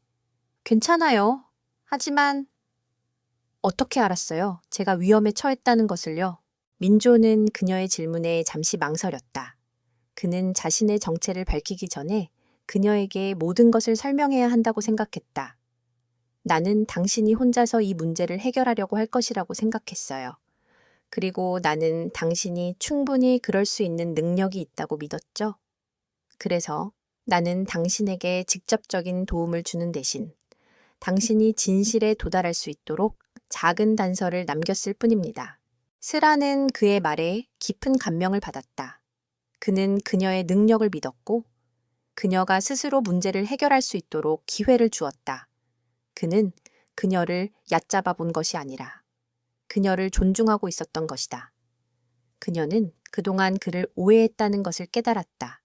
괜찮아요. 하지만 어떻게 알았어요? 제가 위험에 처했다는 것을요. 민조는 그녀의 질문에 잠시 망설였다. 그는 자신의 정체를 밝히기 전에 그녀에게 모든 것을 설명해야 한다고 생각했다. 나는 당신이 혼자서 이 문제를 해결하려고 할 것이라고 생각했어요. 그리고 나는 당신이 충분히 그럴 수 있는 능력이 있다고 믿었죠. 그래서 나는 당신에게 직접적인 도움을 주는 대신 당신이 진실에 도달할 수 있도록 작은 단서를 남겼을 뿐입니다. 스라는 그의 말에 깊은 감명을 받았다. 그는 그녀의 능력을 믿었고 그녀가 스스로 문제를 해결할 수 있도록 기회를 주었다. 그는 그녀를 얕잡아 본 것이 아니라 그녀를 존중하고 있었던 것이다. 그녀는 그동안 그를 오해했다는 것을 깨달았다.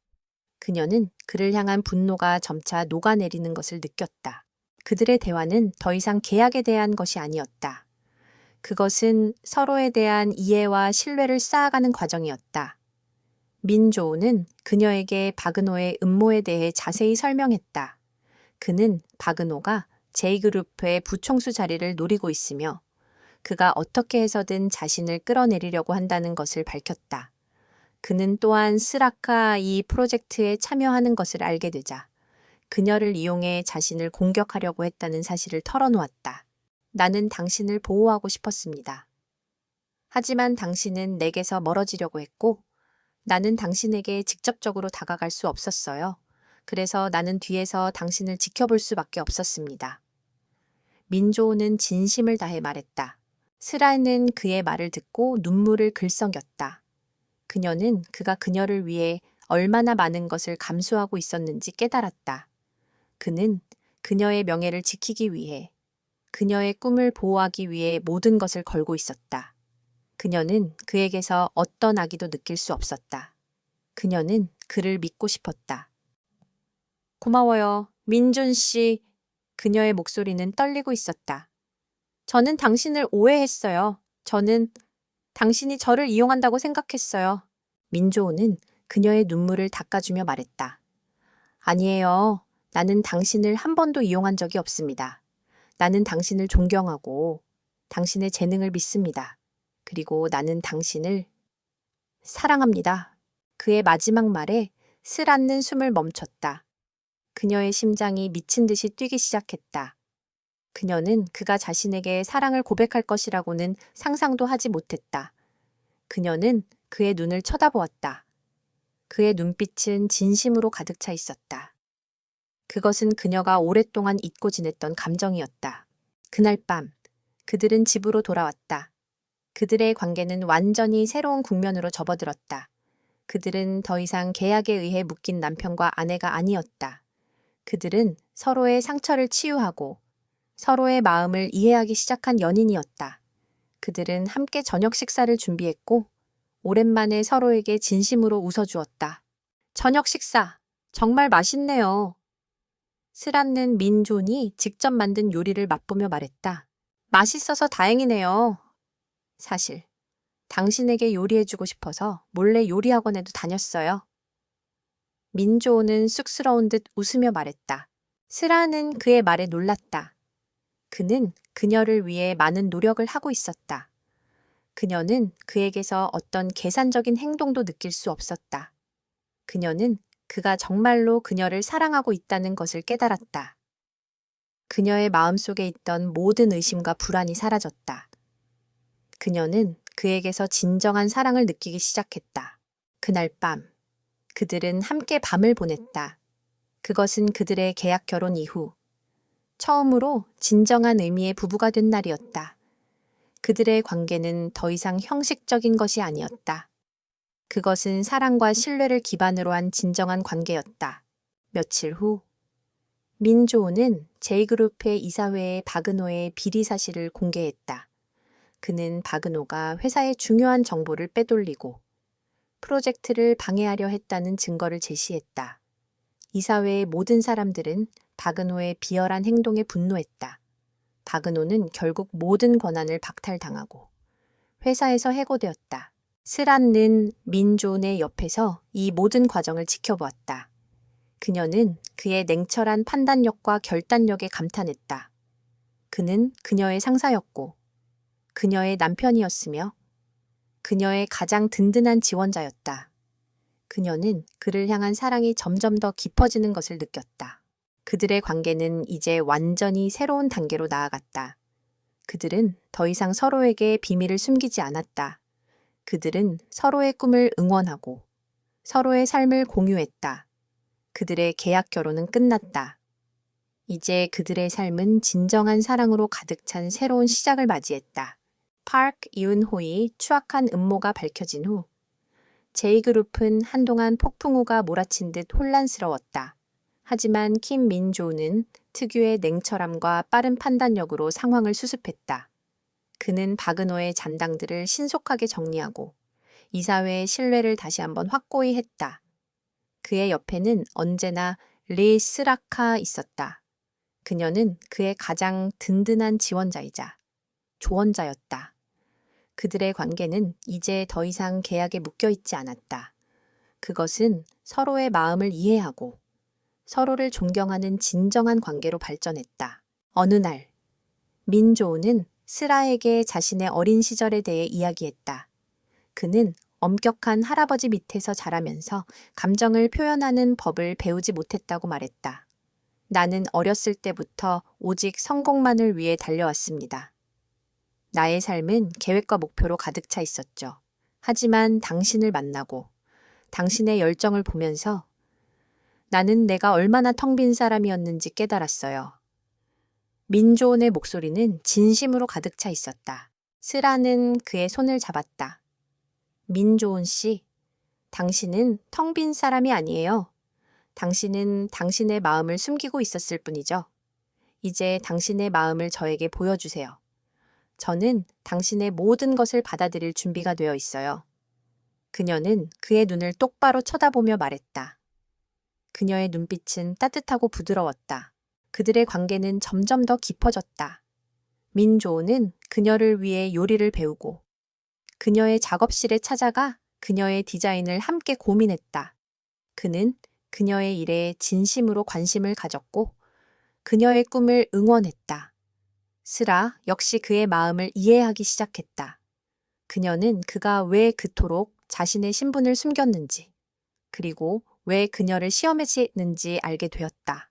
그녀는 그를 향한 분노가 점차 녹아내리는 것을 느꼈다. 그들의 대화는 더 이상 계약에 대한 것이 아니었다. 그것은 서로에 대한 이해와 신뢰를 쌓아가는 과정이었다. 민조우는 그녀에게 박은호의 음모에 대해 자세히 설명했다. 그는 박은호가 J그룹의 부총수 자리를 노리고 있으며 그가 어떻게 해서든 자신을 끌어내리려고 한다는 것을 밝혔다. 그는 또한 스라카 이 프로젝트에 참여하는 것을 알게 되자 그녀를 이용해 자신을 공격하려고 했다는 사실을 털어놓았다. 나는 당신을 보호하고 싶었습니다. 하지만 당신은 내게서 멀어지려고 했고 나는 당신에게 직접적으로 다가갈 수 없었어요. 그래서 나는 뒤에서 당신을 지켜볼 수밖에 없었습니다. 민조는 진심을 다해 말했다. 스라는 그의 말을 듣고 눈물을 글썽였다. 그녀는 그가 그녀를 위해 얼마나 많은 것을 감수하고 있었는지 깨달았다. 그는 그녀의 명예를 지키기 위해, 그녀의 꿈을 보호하기 위해 모든 것을 걸고 있었다. 그녀는 그에게서 어떤 악의도 느낄 수 없었다. 그녀는 그를 믿고 싶었다. 고마워요, 민준 씨. 그녀의 목소리는 떨리고 있었다. 저는 당신을 오해했어요. 저는 당신이 저를 이용한다고 생각했어요. 민조는 그녀의 눈물을 닦아주며 말했다. 아니에요. 나는 당신을 한 번도 이용한 적이 없습니다. 나는 당신을 존경하고 당신의 재능을 믿습니다. 그리고 나는 당신을 사랑합니다. 그의 마지막 말에 슬 않는 숨을 멈췄다. 그녀의 심장이 미친 듯이 뛰기 시작했다. 그녀는 그가 자신에게 사랑을 고백할 것이라고는 상상도 하지 못했다. 그녀는 그의 눈을 쳐다보았다. 그의 눈빛은 진심으로 가득 차 있었다. 그것은 그녀가 오랫동안 잊고 지냈던 감정이었다. 그날 밤, 그들은 집으로 돌아왔다. 그들의 관계는 완전히 새로운 국면으로 접어들었다. 그들은 더 이상 계약에 의해 묶인 남편과 아내가 아니었다. 그들은 서로의 상처를 치유하고 서로의 마음을 이해하기 시작한 연인이었다. 그들은 함께 저녁 식사를 준비했고 오랜만에 서로에게 진심으로 웃어주었다. 저녁 식사, 정말 맛있네요. 스란는 민존이 직접 만든 요리를 맛보며 말했다. 맛있어서 다행이네요. 사실, 당신에게 요리해주고 싶어서 몰래 요리 학원에도 다녔어요. 민조는 쑥스러운 듯 웃으며 말했다. 스라는 그의 말에 놀랐다. 그는 그녀를 위해 많은 노력을 하고 있었다. 그녀는 그에게서 어떤 계산적인 행동도 느낄 수 없었다. 그녀는 그가 정말로 그녀를 사랑하고 있다는 것을 깨달았다. 그녀의 마음속에 있던 모든 의심과 불안이 사라졌다. 그녀는 그에게서 진정한 사랑을 느끼기 시작했다. 그날 밤, 그들은 함께 밤을 보냈다. 그것은 그들의 계약 결혼 이후 처음으로 진정한 의미의 부부가 된 날이었다. 그들의 관계는 더 이상 형식적인 것이 아니었다. 그것은 사랑과 신뢰를 기반으로 한 진정한 관계였다. 며칠 후, 민조는 제이그룹의 이사회에 박은호의 비리 사실을 공개했다. 그는 박은호가 회사의 중요한 정보를 빼돌리고 프로젝트를 방해하려 했다는 증거를 제시했다. 이사회의 모든 사람들은 박은호의 비열한 행동에 분노했다. 박은호는 결국 모든 권한을 박탈당하고 회사에서 해고되었다. 스란는 민존의 옆에서 이 모든 과정을 지켜보았다. 그녀는 그의 냉철한 판단력과 결단력에 감탄했다. 그는 그녀의 상사였고 그녀의 남편이었으며 그녀의 가장 든든한 지원자였다. 그녀는 그를 향한 사랑이 점점 더 깊어지는 것을 느꼈다. 그들의 관계는 이제 완전히 새로운 단계로 나아갔다. 그들은 더 이상 서로에게 비밀을 숨기지 않았다. 그들은 서로의 꿈을 응원하고 서로의 삶을 공유했다. 그들의 계약 결혼은 끝났다. 이제 그들의 삶은 진정한 사랑으로 가득 찬 새로운 시작을 맞이했다. 파크 이은호의 추악한 음모가 밝혀진 후 제이그룹은 한동안 폭풍우가 몰아친 듯 혼란스러웠다. 하지만 킴 민조는 특유의 냉철함과 빠른 판단력으로 상황을 수습했다. 그는 박은호의 잔당들을 신속하게 정리하고 이사회의 신뢰를 다시 한번 확고히 했다. 그의 옆에는 언제나 리 스라카 있었다. 그녀는 그의 가장 든든한 지원자이자 조언자였다. 그들의 관계는 이제 더 이상 계약에 묶여 있지 않았다. 그것은 서로의 마음을 이해하고 서로를 존경하는 진정한 관계로 발전했다. 어느 날, 민조는 스라에게 자신의 어린 시절에 대해 이야기했다. 그는 엄격한 할아버지 밑에서 자라면서 감정을 표현하는 법을 배우지 못했다고 말했다. 나는 어렸을 때부터 오직 성공만을 위해 달려왔습니다. 나의 삶은 계획과 목표로 가득 차 있었죠. 하지만 당신을 만나고 당신의 열정을 보면서 나는 내가 얼마나 텅 빈 사람이었는지 깨달았어요. 민조온의 목소리는 진심으로 가득 차 있었다. 스라는 그의 손을 잡았다. 민조온 씨, 당신은 텅 빈 사람이 아니에요. 당신은 당신의 마음을 숨기고 있었을 뿐이죠. 이제 당신의 마음을 저에게 보여주세요. 저는 당신의 모든 것을 받아들일 준비가 되어 있어요. 그녀는 그의 눈을 똑바로 쳐다보며 말했다. 그녀의 눈빛은 따뜻하고 부드러웠다. 그들의 관계는 점점 더 깊어졌다. 민조는 그녀를 위해 요리를 배우고 그녀의 작업실에 찾아가 그녀의 디자인을 함께 고민했다. 그는 그녀의 일에 진심으로 관심을 가졌고 그녀의 꿈을 응원했다. 스라 역시 그의 마음을 이해하기 시작했다. 그녀는 그가 왜 그토록 자신의 신분을 숨겼는지, 그리고 왜 그녀를 시험했는지 알게 되었다.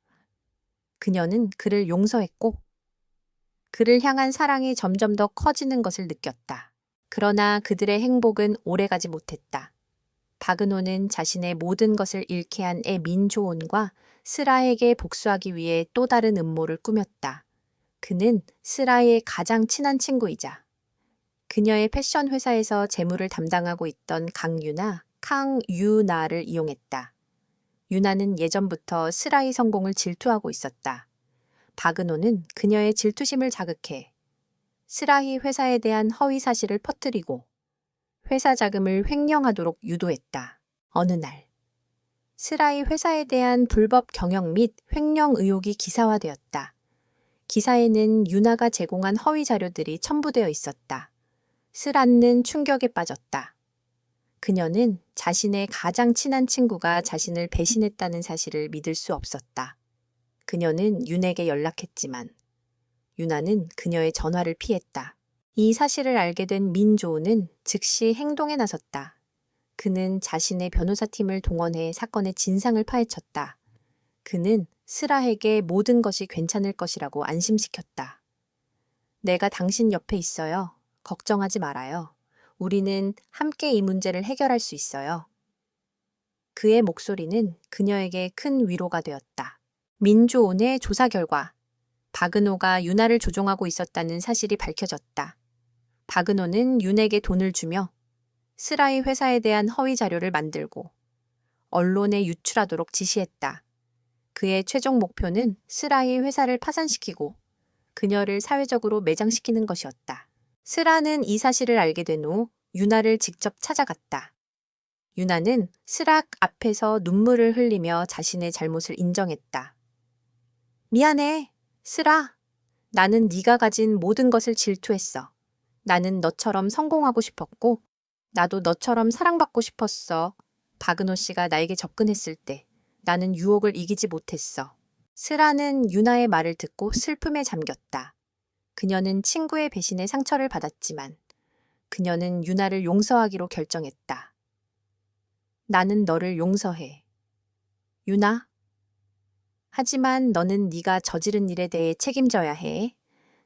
그녀는 그를 용서했고 그를 향한 사랑이 점점 더 커지는 것을 느꼈다. 그러나 그들의 행복은 오래가지 못했다. 바그노는 자신의 모든 것을 잃게 한 애 민조온과 스라에게 복수하기 위해 또 다른 음모를 꾸몄다. 그는 스라의 가장 친한 친구이자 그녀의 패션 회사에서 재무를 담당하고 있던 강유나 캉유나를 이용했다. 유나는 예전부터 스라의 성공을 질투하고 있었다. 바그노는 그녀의 질투심을 자극해 스라히 회사에 대한 허위 사실을 퍼뜨리고 회사 자금을 횡령하도록 유도했다. 어느 날 스라히 회사에 대한 불법 경영 및 횡령 의혹이 기사화되었다. 기사에는 유나가 제공한 허위 자료들이 첨부되어 있었다. 스라는 충격에 빠졌다. 그녀는 자신의 가장 친한 친구가 자신을 배신했다는 사실을 믿을 수 없었다. 그녀는 윤에게 연락했지만 유나는 그녀의 전화를 피했다. 이 사실을 알게 된 민조우는 즉시 행동에 나섰다. 그는 자신의 변호사팀을 동원해 사건의 진상을 파헤쳤다. 그는 스라에게 모든 것이 괜찮을 것이라고 안심시켰다. 내가 당신 옆에 있어요. 걱정하지 말아요. 우리는 함께 이 문제를 해결할 수 있어요. 그의 목소리는 그녀에게 큰 위로가 되었다. 민조온의 조사 결과 바그노가 유나를 조종하고 있었다는 사실이 밝혀졌다. 바그노는 윤에게 돈을 주며 스라의 회사에 대한 허위 자료를 만들고 언론에 유출하도록 지시했다. 그의 최종 목표는 스라의 회사를 파산시키고 그녀를 사회적으로 매장시키는 것이었다. 스라는 이 사실을 알게 된 후 유나를 직접 찾아갔다. 유나는 스라 앞에서 눈물을 흘리며 자신의 잘못을 인정했다. 미안해, 스라. 나는 네가 가진 모든 것을 질투했어. 나는 너처럼 성공하고 싶었고 나도 너처럼 사랑받고 싶었어. 바그노 씨가 나에게 접근했을 때 나는 유혹을 이기지 못했어. 스라는 유나의 말을 듣고 슬픔에 잠겼다. 그녀는 친구의 배신에 상처를 받았지만 그녀는 유나를 용서하기로 결정했다. 나는 너를 용서해. 유나. 하지만 너는 네가 저지른 일에 대해 책임져야 해.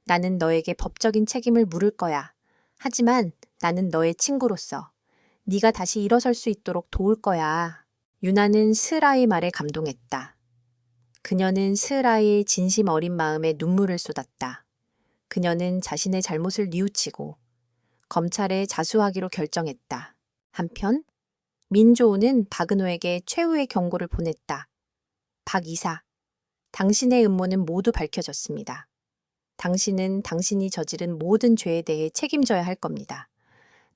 나는 너에게 법적인 책임을 물을 거야. 하지만 나는 너의 친구로서 네가 다시 일어설 수 있도록 도울 거야. 유나는 스라의 말에 감동했다. 그녀는 스라의 진심 어린 마음에 눈물을 쏟았다. 그녀는 자신의 잘못을 뉘우치고 검찰에 자수하기로 결정했다. 한편 민조우는 바그노에게 최후의 경고를 보냈다. 박 이사, 당신의 음모는 모두 밝혀졌습니다. 당신은 당신이 저지른 모든 죄에 대해 책임져야 할 겁니다.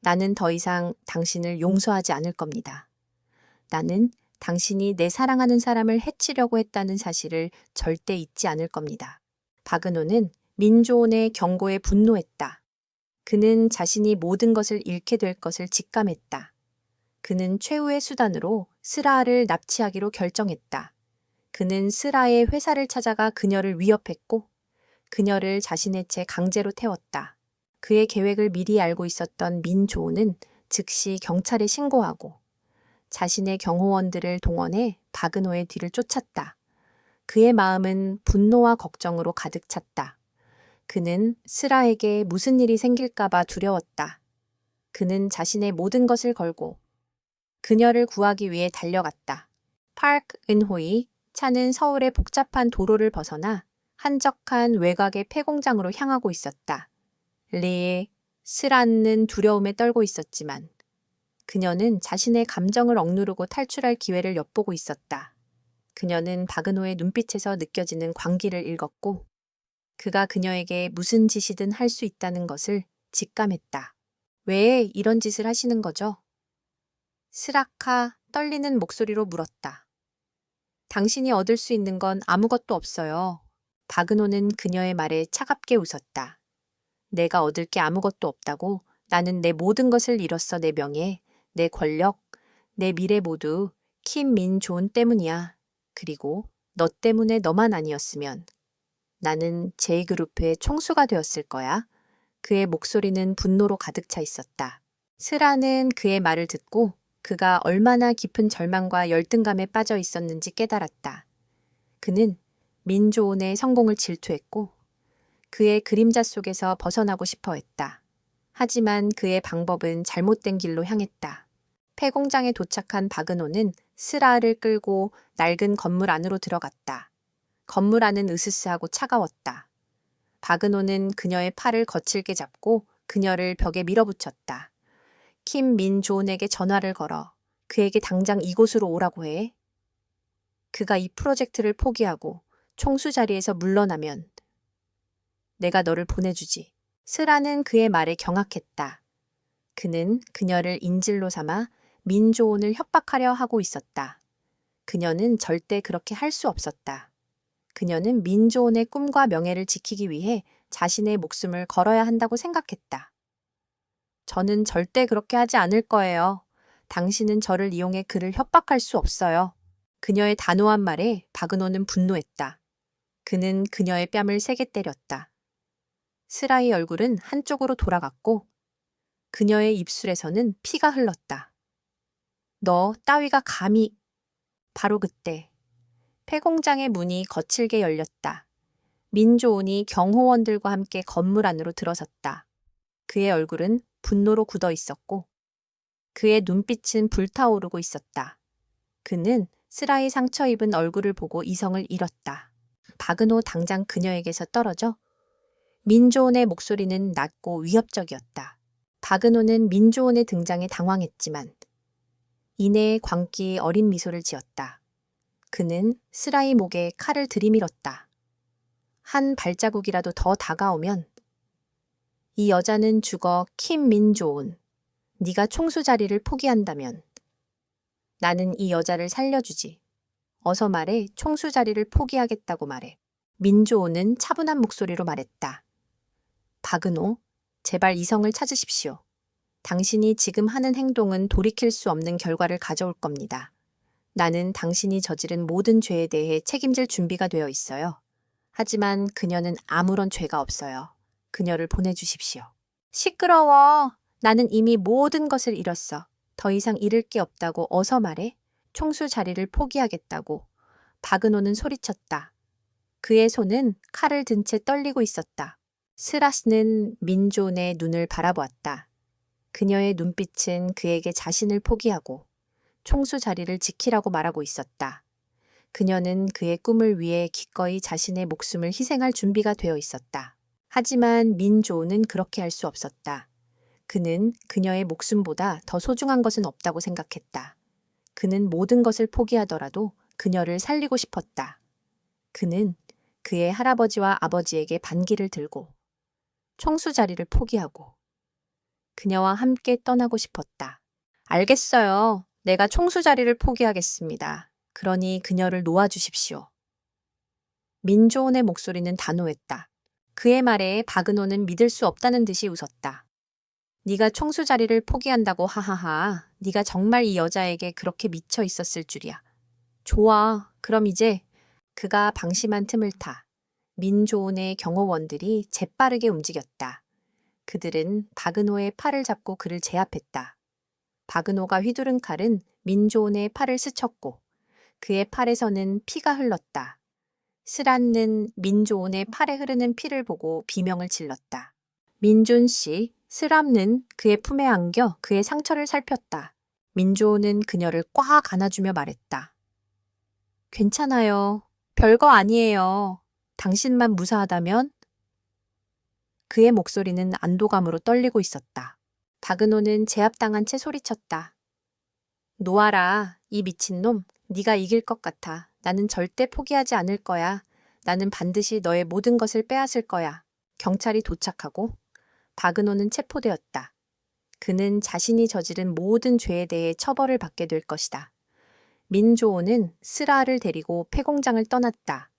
나는 더 이상 당신을 용서하지 않을 겁니다. 나는 당신이 내 사랑하는 사람을 해치려고 했다는 사실을 절대 잊지 않을 겁니다. 바그노는 민조온의 경고에 분노했다. 그는 자신이 모든 것을 잃게 될 것을 직감했다. 그는 최후의 수단으로 스라를 납치하기로 결정했다. 그는 스라의 회사를 찾아가 그녀를 위협했고 그녀를 자신의 채 강제로 태웠다. 그의 계획을 미리 알고 있었던 민조는 즉시 경찰에 신고하고 자신의 경호원들을 동원해 바그노의 뒤를 쫓았다. 그의 마음은 분노와 걱정으로 가득 찼다. 그는 스라에게 무슨 일이 생길까봐 두려웠다. 그는 자신의 모든 것을 걸고 그녀를 구하기 위해 달려갔다. 파크 은호이 차는 서울의 복잡한 도로를 벗어나 한적한 외곽의 폐공장으로 향하고 있었다. 스라는 두려움에 떨고 있었지만 그녀는 자신의 감정을 억누르고 탈출할 기회를 엿보고 있었다. 그녀는 바그노의 눈빛에서 느껴지는 광기를 읽었고 그가 그녀에게 무슨 짓이든 할 수 있다는 것을 직감했다. 왜 이런 짓을 하시는 거죠? 스라카 떨리는 목소리로 물었다. 당신이 얻을 수 있는 건 아무것도 없어요. 바그노는 그녀의 말에 차갑게 웃었다. 내가 얻을 게 아무것도 없다고. 나는 내 모든 것을 잃었어. 내 명예, 내 권력, 내 미래 모두 킴민존 때문이야. 그리고 너 때문에 너만 아니었으면 나는 J그룹의 총수가 되었을 거야. 그의 목소리는 분노로 가득 차 있었다. 스라는 그의 말을 듣고 그가 얼마나 깊은 절망과 열등감에 빠져 있었는지 깨달았다. 그는 민조온의 성공을 질투했고 그의 그림자 속에서 벗어나고 싶어 했다. 하지만 그의 방법은 잘못된 길로 향했다. 폐공장에 도착한 박은호는 스라를 끌고 낡은 건물 안으로 들어갔다. 건물 안은 으스스하고 차가웠다. 박은호는 그녀의 팔을 거칠게 잡고 그녀를 벽에 밀어붙였다. 킴 민조온에게 전화를 걸어 그에게 당장 이곳으로 오라고 해. 그가 이 프로젝트를 포기하고 총수 자리에서 물러나면 내가 너를 보내주지. 스라는 그의 말에 경악했다. 그는 그녀를 인질로 삼아 민조온을 협박하려 하고 있었다. 그녀는 절대 그렇게 할 수 없었다. 그녀는 민조온의 꿈과 명예를 지키기 위해 자신의 목숨을 걸어야 한다고 생각했다. 저는 절대 그렇게 하지 않을 거예요. 당신은 저를 이용해 그를 협박할 수 없어요. 그녀의 단호한 말에 박은호는 분노했다. 그는 그녀의 뺨을 세게 때렸다. 스라의 얼굴은 한쪽으로 돌아갔고 그녀의 입술에서는 피가 흘렀다. 너 따위가 감히... 바로 그때 폐공장의 문이 거칠게 열렸다. 민조온이 경호원들과 함께 건물 안으로 들어섰다. 그의 얼굴은 분노로 굳어 있었고 그의 눈빛은 불타오르고 있었다. 그는 스라의 상처 입은 얼굴을 보고 이성을 잃었다. 박은호 당장 그녀에게서 떨어져 민조온의 목소리는 낮고 위협적이었다. 박은호는 민조온의 등장에 당황했지만 이내의 광기에 어린 미소를 지었다. 그는 스라의 목에 칼을 들이밀었다. 한 발자국이라도 더 다가오면 이 여자는 죽어 킴 민조온. 네가 총수 자리를 포기한다면 나는 이 여자를 살려주지. 어서 말해. 총수 자리를 포기하겠다고 말해. 민조온은 차분한 목소리로 말했다. 박은호, 제발 이성을 찾으십시오. 당신이 지금 하는 행동은 돌이킬 수 없는 결과를 가져올 겁니다. 나는 당신이 저지른 모든 죄에 대해 책임질 준비가 되어 있어요. 하지만 그녀는 아무런 죄가 없어요. 그녀를 보내주십시오. 시끄러워. 나는 이미 모든 것을 잃었어. 더 이상 잃을 게 없다고 어서 말해. 총수 자리를 포기하겠다고. 박은호는 소리쳤다. 그의 손은 칼을 든 채 떨리고 있었다. 스라스는 민조온의 눈을 바라보았다. 그녀의 눈빛은 그에게 자신을 포기하고 총수 자리를 지키라고 말하고 있었다. 그녀는 그의 꿈을 위해 기꺼이 자신의 목숨을 희생할 준비가 되어 있었다. 하지만 민조온은 그렇게 할 수 없었다. 그는 그녀의 목숨보다 더 소중한 것은 없다고 생각했다. 그는 모든 것을 포기하더라도 그녀를 살리고 싶었다. 그는 그의 할아버지와 아버지에게 반기를 들고 총수 자리를 포기하고 그녀와 함께 떠나고 싶었다. 알겠어요. 내가 총수 자리를 포기하겠습니다. 그러니 그녀를 놓아주십시오. 민조온의 목소리는 단호했다. 그의 말에 박은호는 믿을 수 없다는 듯이 웃었다. 네가 총수 자리를 포기한다고 하하하. 네가 정말 이 여자에게 그렇게 미쳐 있었을 줄이야. 좋아. 그럼 이제 그가 방심한 틈을 타 민조온의 경호원들이 재빠르게 움직였다. 그들은 박은호의 팔을 잡고 그를 제압했다. 박은호가 휘두른 칼은 민조온의 팔을 스쳤고 그의 팔에서는 피가 흘렀다. 스란는 민조온의 팔에 흐르는 피를 보고 비명을 질렀다. 민존 씨, 스람는 그의 품에 안겨 그의 상처를 살폈다. 민조온은 그녀를 꽉 안아주며 말했다. 괜찮아요. 별거 아니에요. 당신만 무사하다면? 그의 목소리는 안도감으로 떨리고 있었다. 박은호는 제압당한 채 소리쳤다. 놓아라, 이 미친놈. 네가 이길 것 같아. 나는 절대 포기하지 않을 거야. 나는 반드시 너의 모든 것을 빼앗을 거야. 경찰이 도착하고 박은호는 체포되었다. 그는 자신이 저지른 모든 죄에 대해 처벌을 받게 될 것이다. 민조온은 스라를 데리고 폐공장을 떠났다.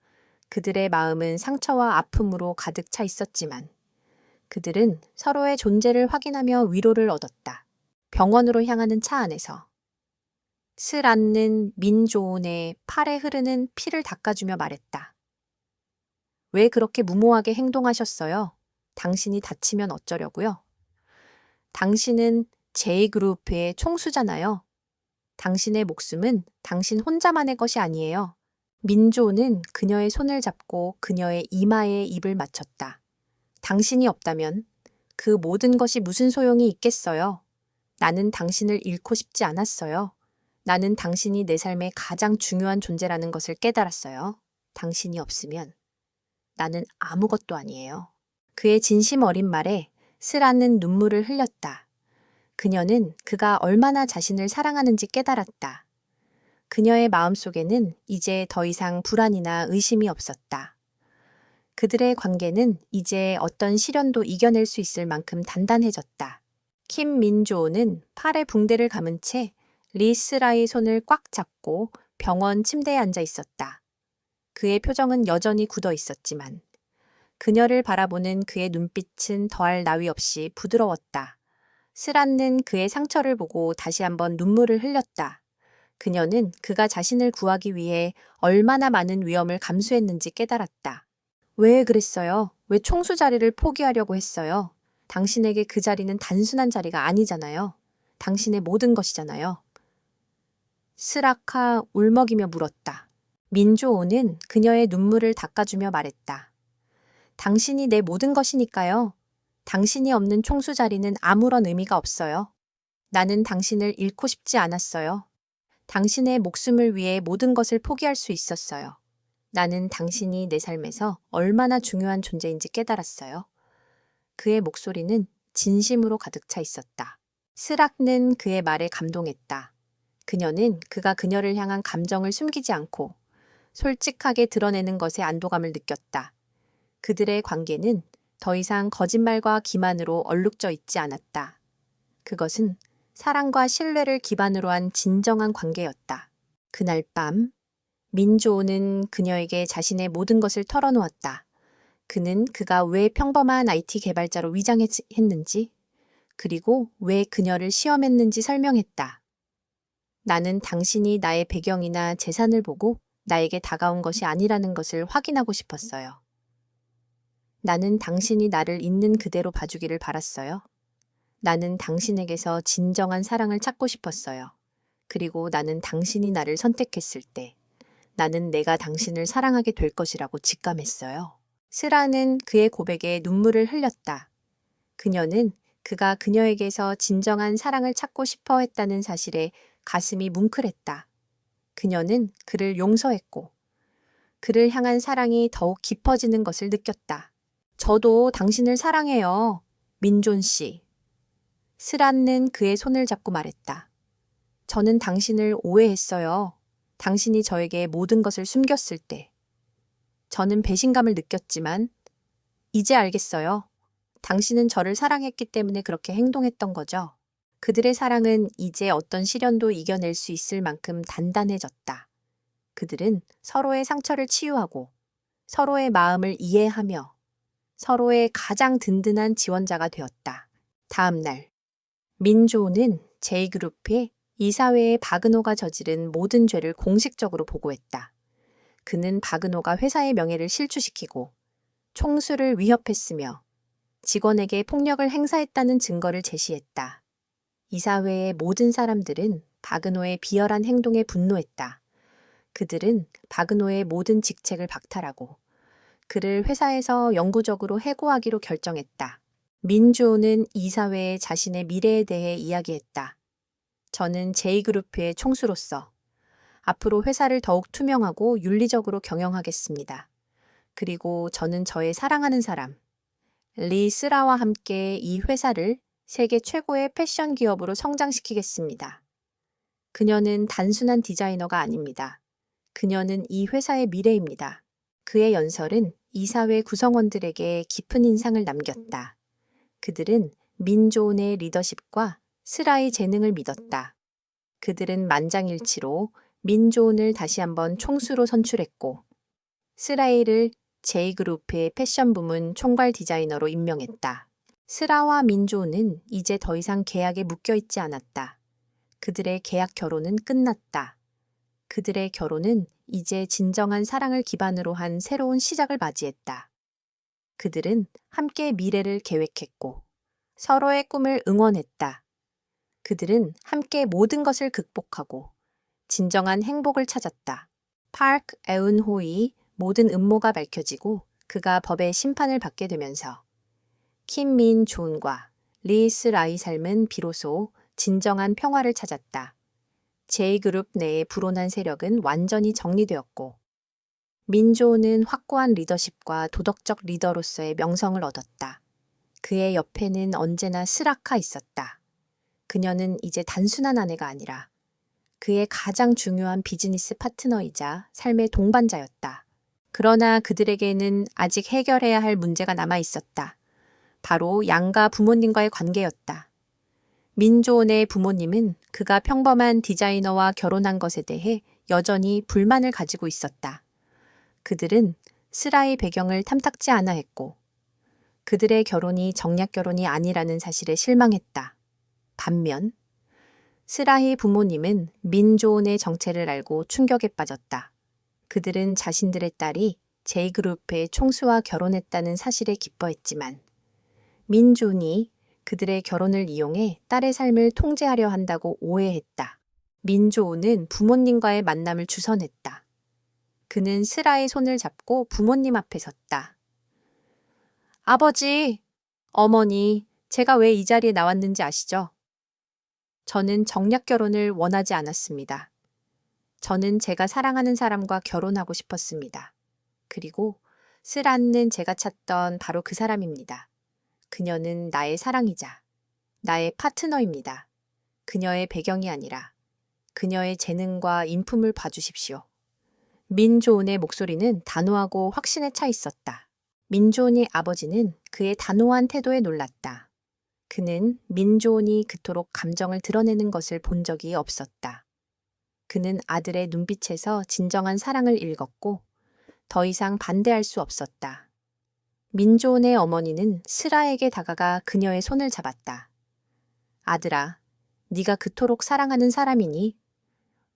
그들의 마음은 상처와 아픔으로 가득 차 있었지만 그들은 서로의 존재를 확인하며 위로를 얻었다. 병원으로 향하는 차 안에서 스란는 민조온의 팔에 흐르는 피를 닦아주며 말했다. 왜 그렇게 무모하게 행동하셨어요? 당신이 다치면 어쩌려고요? 당신은 J그룹의 총수잖아요. 당신의 목숨은 당신 혼자만의 것이 아니에요. 민조는 그녀의 손을 잡고 그녀의 이마에 입을 맞췄다. 당신이 없다면 그 모든 것이 무슨 소용이 있겠어요? 나는 당신을 잃고 싶지 않았어요. 나는 당신이 내 삶의 가장 중요한 존재라는 것을 깨달았어요. 당신이 없으면 나는 아무것도 아니에요. 그의 진심 어린 말에 스라는 눈물을 흘렸다. 그녀는 그가 얼마나 자신을 사랑하는지 깨달았다. 그녀의 마음속에는 이제 더 이상 불안이나 의심이 없었다. 그들의 관계는 이제 어떤 시련도 이겨낼 수 있을 만큼 단단해졌다. 킴 민조는 팔에 붕대를 감은 채 리스라의 손을 꽉 잡고 병원 침대에 앉아 있었다. 그의 표정은 여전히 굳어 있었지만 그녀를 바라보는 그의 눈빛은 더할 나위 없이 부드러웠다. 스란는 그의 상처를 보고 다시 한번 눈물을 흘렸다. 그녀는 그가 자신을 구하기 위해 얼마나 많은 위험을 감수했는지 깨달았다. 왜 그랬어요? 왜 총수 자리를 포기하려고 했어요? 당신에게 그 자리는 단순한 자리가 아니잖아요. 당신의 모든 것이잖아요. 스라카 울먹이며 물었다. 민조오는 그녀의 눈물을 닦아주며 말했다. 당신이 내 모든 것이니까요. 당신이 없는 총수 자리는 아무런 의미가 없어요. 나는 당신을 잃고 싶지 않았어요. 당신의 목숨을 위해 모든 것을 포기할 수 있었어요. 나는 당신이 내 삶에서 얼마나 중요한 존재인지 깨달았어요. 그의 목소리는 진심으로 가득 차 있었다. 스락는 그의 말에 감동했다. 그녀는 그가 그녀를 향한 감정을 숨기지 않고 솔직하게 드러내는 것에 안도감을 느꼈다. 그들의 관계는 더 이상 거짓말과 기만으로 얼룩져 있지 않았다. 그것은 사랑과 신뢰를 기반으로 한 진정한 관계였다. 그날 밤, 민조는 그녀에게 자신의 모든 것을 털어놓았다. 그는 그가 왜 평범한 IT 개발자로 위장했는지, 그리고 왜 그녀를 시험했는지 설명했다. 나는 당신이 나의 배경이나 재산을 보고 나에게 다가온 것이 아니라는 것을 확인하고 싶었어요. 나는 당신이 나를 있는 그대로 봐주기를 바랐어요. 나는 당신에게서 진정한 사랑을 찾고 싶었어요. 그리고 나는 당신이 나를 선택했을 때 나는 내가 당신을 사랑하게 될 것이라고 직감했어요. 스라는 그의 고백에 눈물을 흘렸다. 그녀는 그가 그녀에게서 진정한 사랑을 찾고 싶어 했다는 사실에 가슴이 뭉클했다. 그녀는 그를 용서했고 그를 향한 사랑이 더욱 깊어지는 것을 느꼈다. 저도 당신을 사랑해요. 민존 씨. 스란는 그의 손을 잡고 말했다. 저는 당신을 오해했어요. 당신이 저에게 모든 것을 숨겼을 때. 저는 배신감을 느꼈지만 이제 알겠어요. 당신은 저를 사랑했기 때문에 그렇게 행동했던 거죠. 그들의 사랑은 이제 어떤 시련도 이겨낼 수 있을 만큼 단단해졌다. 그들은 서로의 상처를 치유하고 서로의 마음을 이해하며 서로의 가장 든든한 지원자가 되었다. 다음 날, 민조는 J그룹에 이사회에 박은호가 저지른 모든 죄를 공식적으로 보고했다. 그는 박은호가 회사의 명예를 실추시키고 총수를 위협했으며 직원에게 폭력을 행사했다는 증거를 제시했다. 이사회의 모든 사람들은 박은호의 비열한 행동에 분노했다. 그들은 박은호의 모든 직책을 박탈하고 그를 회사에서 영구적으로 해고하기로 결정했다. 민주호는 이사회에 자신의 미래에 대해 이야기했다. 저는 J그룹의 총수로서 앞으로 회사를 더욱 투명하고 윤리적으로 경영하겠습니다. 그리고 저는 저의 사랑하는 사람, 리스라와 함께 이 회사를 세계 최고의 패션 기업으로 성장시키겠습니다. 그녀는 단순한 디자이너가 아닙니다. 그녀는 이 회사의 미래입니다. 그의 연설은 이사회 구성원들에게 깊은 인상을 남겼다. 그들은 민조은의 리더십과 스라의 재능을 믿었다. 그들은 만장일치로 민조은을 다시 한번 총수로 선출했고 스라이를 J그룹의 패션 부문 총괄 디자이너로 임명했다. 스라와 민조은은 이제 더 이상 계약에 묶여있지 않았다. 그들의 계약 결혼은 끝났다. 그들의 결혼은 이제 진정한 사랑을 기반으로 한 새로운 시작을 맞이했다. 그들은 함께 미래를 계획했고 서로의 꿈을 응원했다. 그들은 함께 모든 것을 극복하고 진정한 행복을 찾았다. 파크 에운호의 모든 음모가 밝혀지고 그가 법의 심판을 받게 되면서 킴민 존과 리스 라의 삶은 비로소 진정한 평화를 찾았다. J그룹 내의 불온한 세력은 완전히 정리되었고 민조는 확고한 리더십과 도덕적 리더로서의 명성을 얻었다. 그의 옆에는 언제나 스라카 있었다. 그녀는 이제 단순한 아내가 아니라 그의 가장 중요한 비즈니스 파트너이자 삶의 동반자였다. 그러나 그들에게는 아직 해결해야 할 문제가 남아 있었다. 바로 양가 부모님과의 관계였다. 민조온의 부모님은 그가 평범한 디자이너와 결혼한 것에 대해 여전히 불만을 가지고 있었다. 그들은 스라의 배경을 탐탁지 않아 했고 그들의 결혼이 정략 결혼이 아니라는 사실에 실망했다. 반면 스라의 부모님은 민조온의 정체를 알고 충격에 빠졌다. 그들은 자신들의 딸이 J그룹의 총수와 결혼했다는 사실에 기뻐했지만 민조온이 그들의 결혼을 이용해 딸의 삶을 통제하려 한다고 오해했다. 민조온은 부모님과의 만남을 주선했다. 그는 스라의 손을 잡고 부모님 앞에 섰다. 아버지, 어머니, 제가 왜 이 자리에 나왔는지 아시죠? 저는 정략 결혼을 원하지 않았습니다. 저는 제가 사랑하는 사람과 결혼하고 싶었습니다. 그리고 스라는 제가 찾던 바로 그 사람입니다. 그녀는 나의 사랑이자 나의 파트너입니다. 그녀의 배경이 아니라 그녀의 재능과 인품을 봐주십시오. 민조온의 목소리는 단호하고 확신에 차 있었다. 민조온의 아버지는 그의 단호한 태도에 놀랐다. 그는 민조온이 그토록 감정을 드러내는 것을 본 적이 없었다. 그는 아들의 눈빛에서 진정한 사랑을 읽었고 더 이상 반대할 수 없었다. 민조온의 어머니는 스라에게 다가가 그녀의 손을 잡았다. 아들아, 네가 그토록 사랑하는 사람이니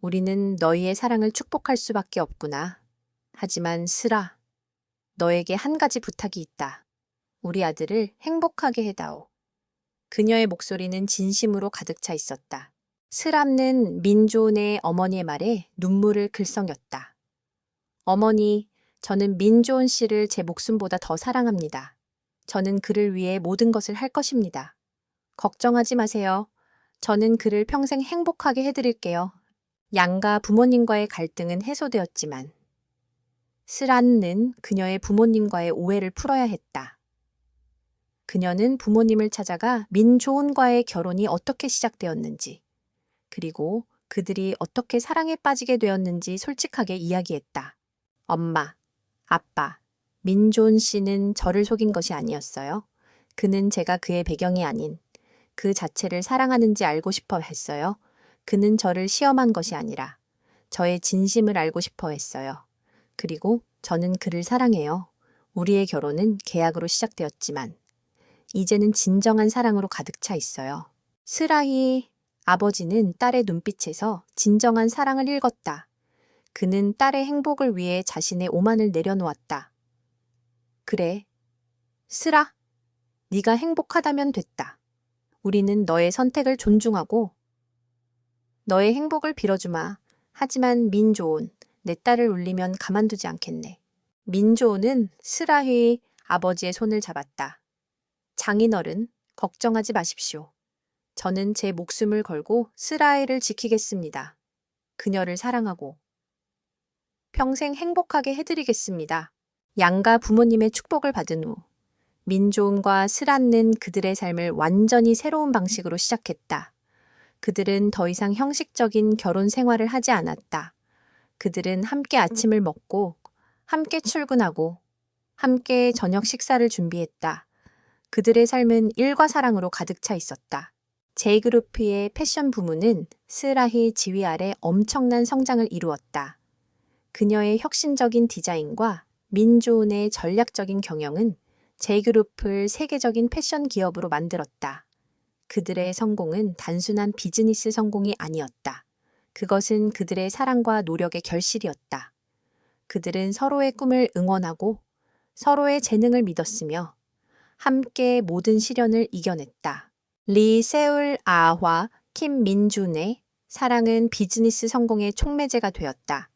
우리는 너희의 사랑을 축복할 수밖에 없구나. 하지만 스라, 너에게 한 가지 부탁이 있다. 우리 아들을 행복하게 해다오. 그녀의 목소리는 진심으로 가득 차 있었다. 스람는 민조온의 어머니의 말에 눈물을 글썽였다. 어머니, 저는 민조온 씨를 제 목숨보다 더 사랑합니다. 저는 그를 위해 모든 것을 할 것입니다. 걱정하지 마세요. 저는 그를 평생 행복하게 해드릴게요. 양가 부모님과의 갈등은 해소되었지만 스란는 그녀의 부모님과의 오해를 풀어야 했다. 그녀는 부모님을 찾아가 민조온과의 결혼이 어떻게 시작되었는지, 그리고 그들이 어떻게 사랑에 빠지게 되었는지 솔직하게 이야기했다. 엄마, 아빠, 민조온 씨는 저를 속인 것이 아니었어요. 그는 제가 그의 배경이 아닌 그 자체를 사랑하는지 알고 싶어 했어요. 그는 저를 시험한 것이 아니라 저의 진심을 알고 싶어 했어요. 그리고 저는 그를 사랑해요. 우리의 결혼은 계약으로 시작되었지만 이제는 진정한 사랑으로 가득 차 있어요. 스라히 아버지는 딸의 눈빛에서 진정한 사랑을 읽었다. 그는 딸의 행복을 위해 자신의 오만을 내려놓았다. 그래, 스라, 네가 행복하다면 됐다. 우리는 너의 선택을 존중하고 너의 행복을 빌어주마. 하지만 민조온, 내 딸을 울리면 가만두지 않겠네. 민조온은 스라히의 아버지의 손을 잡았다. 장인어른, 걱정하지 마십시오. 저는 제 목숨을 걸고 스라히를 지키겠습니다. 그녀를 사랑하고 평생 행복하게 해드리겠습니다. 양가 부모님의 축복을 받은 후 민조온과 스란는 그들의 삶을 완전히 새로운 방식으로 시작했다. 그들은 더 이상 형식적인 결혼 생활을 하지 않았다. 그들은 함께 아침을 먹고 함께 출근하고 함께 저녁 식사를 준비했다. 그들의 삶은 일과 사랑으로 가득 차 있었다. J그룹의 패션 부문은 스라히 지휘 아래 엄청난 성장을 이루었다. 그녀의 혁신적인 디자인과 민조온의 전략적인 경영은 J그룹을 세계적인 패션 기업으로 만들었다. 그들의 성공은 단순한 비즈니스 성공이 아니었다. 그것은 그들의 사랑과 노력의 결실이었다. 그들은 서로의 꿈을 응원하고 서로의 재능을 믿었으며 함께 모든 시련을 이겨냈다. 리 세울 아와 김민준의 사랑은 비즈니스 성공의 촉매제가 되었다.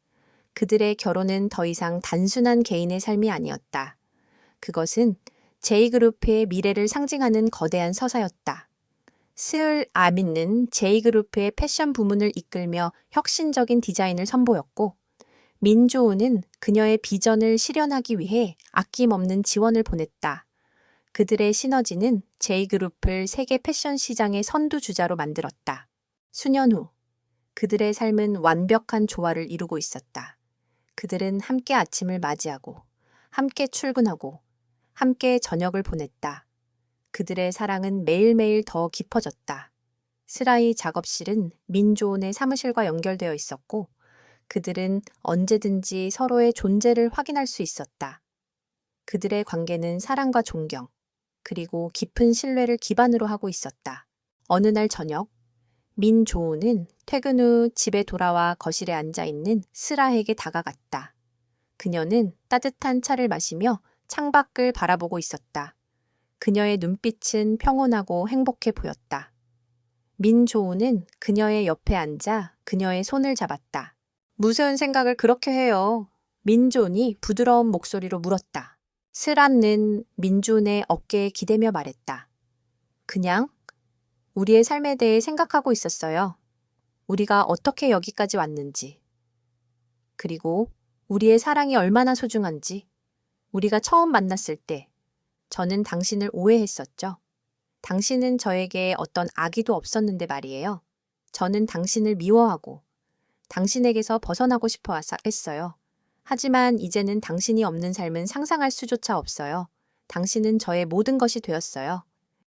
그들의 결혼은 더 이상 단순한 개인의 삶이 아니었다. 그것은 J그룹의 미래를 상징하는 거대한 서사였다. 스을 아민은 J그룹의 패션 부문을 이끌며 혁신적인 디자인을 선보였고, 민조우는 그녀의 비전을 실현하기 위해 아낌없는 지원을 보냈다. 그들의 시너지는 J그룹을 세계 패션 시장의 선두주자로 만들었다. 수년 후, 그들의 삶은 완벽한 조화를 이루고 있었다. 그들은 함께 아침을 맞이하고, 함께 출근하고, 함께 저녁을 보냈다. 그들의 사랑은 매일매일 더 깊어졌다. 스라이 작업실은 민조온의 사무실과 연결되어 있었고, 그들은 언제든지 서로의 존재를 확인할 수 있었다. 그들의 관계는 사랑과 존경, 그리고 깊은 신뢰를 기반으로 하고 있었다. 어느 날 저녁, 민조은은 퇴근 후 집에 돌아와 거실에 앉아 있는 스라에게 다가갔다. 그녀는 따뜻한 차를 마시며 창밖을 바라보고 있었다. 그녀의 눈빛은 평온하고 행복해 보였다. 민조은은 그녀의 옆에 앉아 그녀의 손을 잡았다. 무슨 생각을 그렇게 해요? 민존이 부드러운 목소리로 물었다. 스라는 민존의 어깨에 기대며 말했다. 그냥 우리의 삶에 대해 생각하고 있었어요. 우리가 어떻게 여기까지 왔는지. 그리고 우리의 사랑이 얼마나 소중한지. 우리가 처음 만났을 때 저는 당신을 오해했었죠. 당신은 저에게 어떤 악의도 없었는데 말이에요. 저는 당신을 미워하고 당신에게서 벗어나고 싶어 했어요. 하지만 이제는 당신이 없는 삶은 상상할 수조차 없어요. 당신은 저의 모든 것이 되었어요.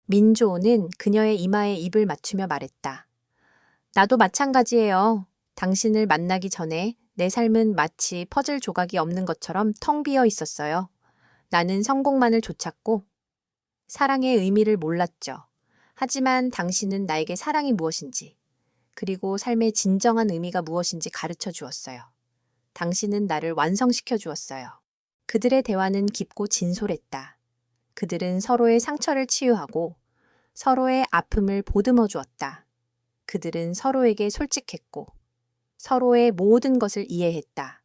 민조는 그녀의 이마에 입을 맞추며 말했다. 나도 마찬가지예요. 당신을 만나기 전에 내 삶은 마치 퍼즐 조각이 없는 것처럼 텅 비어 있었어요. 나는 성공만을 좇았고 사랑의 의미를 몰랐죠. 하지만 당신은 나에게 사랑이 무엇인지, 그리고 삶의 진정한 의미가 무엇인지 가르쳐 주었어요. 당신은 나를 완성시켜 주었어요. 그들의 대화는 깊고 진솔했다. 그들은 서로의 상처를 치유하고 서로의 아픔을 보듬어 주었다. 그들은 서로에게 솔직했고 서로의 모든 것을 이해했다.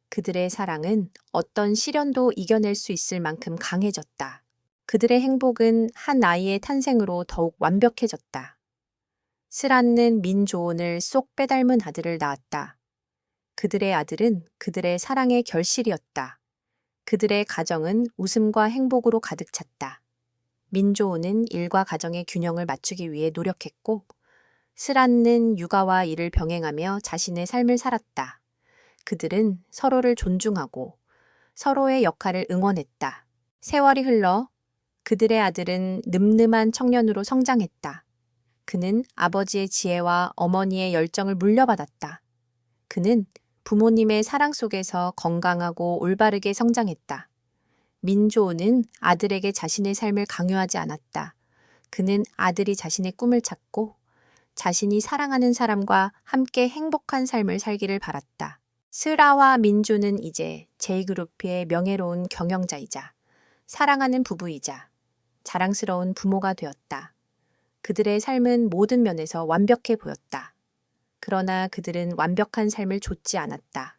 그들의 사랑은 어떤 시련도 이겨낼 수 있을 만큼 강해졌다. 그들의 행복은 한 아이의 탄생으로 더욱 완벽해졌다. 스라는 민조온을 쏙 빼닮은 아들을 낳았다. 그들의 아들은 그들의 사랑의 결실이었다. 그들의 가정은 웃음과 행복으로 가득 찼다. 민조온은 일과 가정의 균형을 맞추기 위해 노력했고, 스라는 육아와 일을 병행하며 자신의 삶을 살았다. 그들은 서로를 존중하고 서로의 역할을 응원했다. 세월이 흘러 그들의 아들은 늠름한 청년으로 성장했다. 그는 아버지의 지혜와 어머니의 열정을 물려받았다. 그는 부모님의 사랑 속에서 건강하고 올바르게 성장했다. 민조는 아들에게 자신의 삶을 강요하지 않았다. 그는 아들이 자신의 꿈을 찾고 자신이 사랑하는 사람과 함께 행복한 삶을 살기를 바랐다. 스라와 민조는 이제 J그룹의 명예로운 경영자이자 사랑하는 부부이자 자랑스러운 부모가 되었다. 그들의 삶은 모든 면에서 완벽해 보였다. 그러나 그들은 완벽한 삶을 좇지 않았다.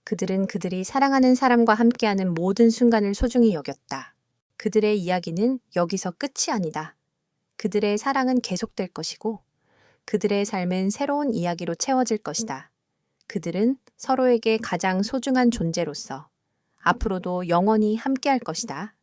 그들은 그들이 사랑하는 사람과 함께하는 모든 순간을 소중히 여겼다. 그들의 이야기는 여기서 끝이 아니다. 그들의 사랑은 계속될 것이고 그들의 삶은 새로운 이야기로 채워질 것이다. 그들은 서로에게 가장 소중한 존재로서 앞으로도 영원히 함께할 것이다.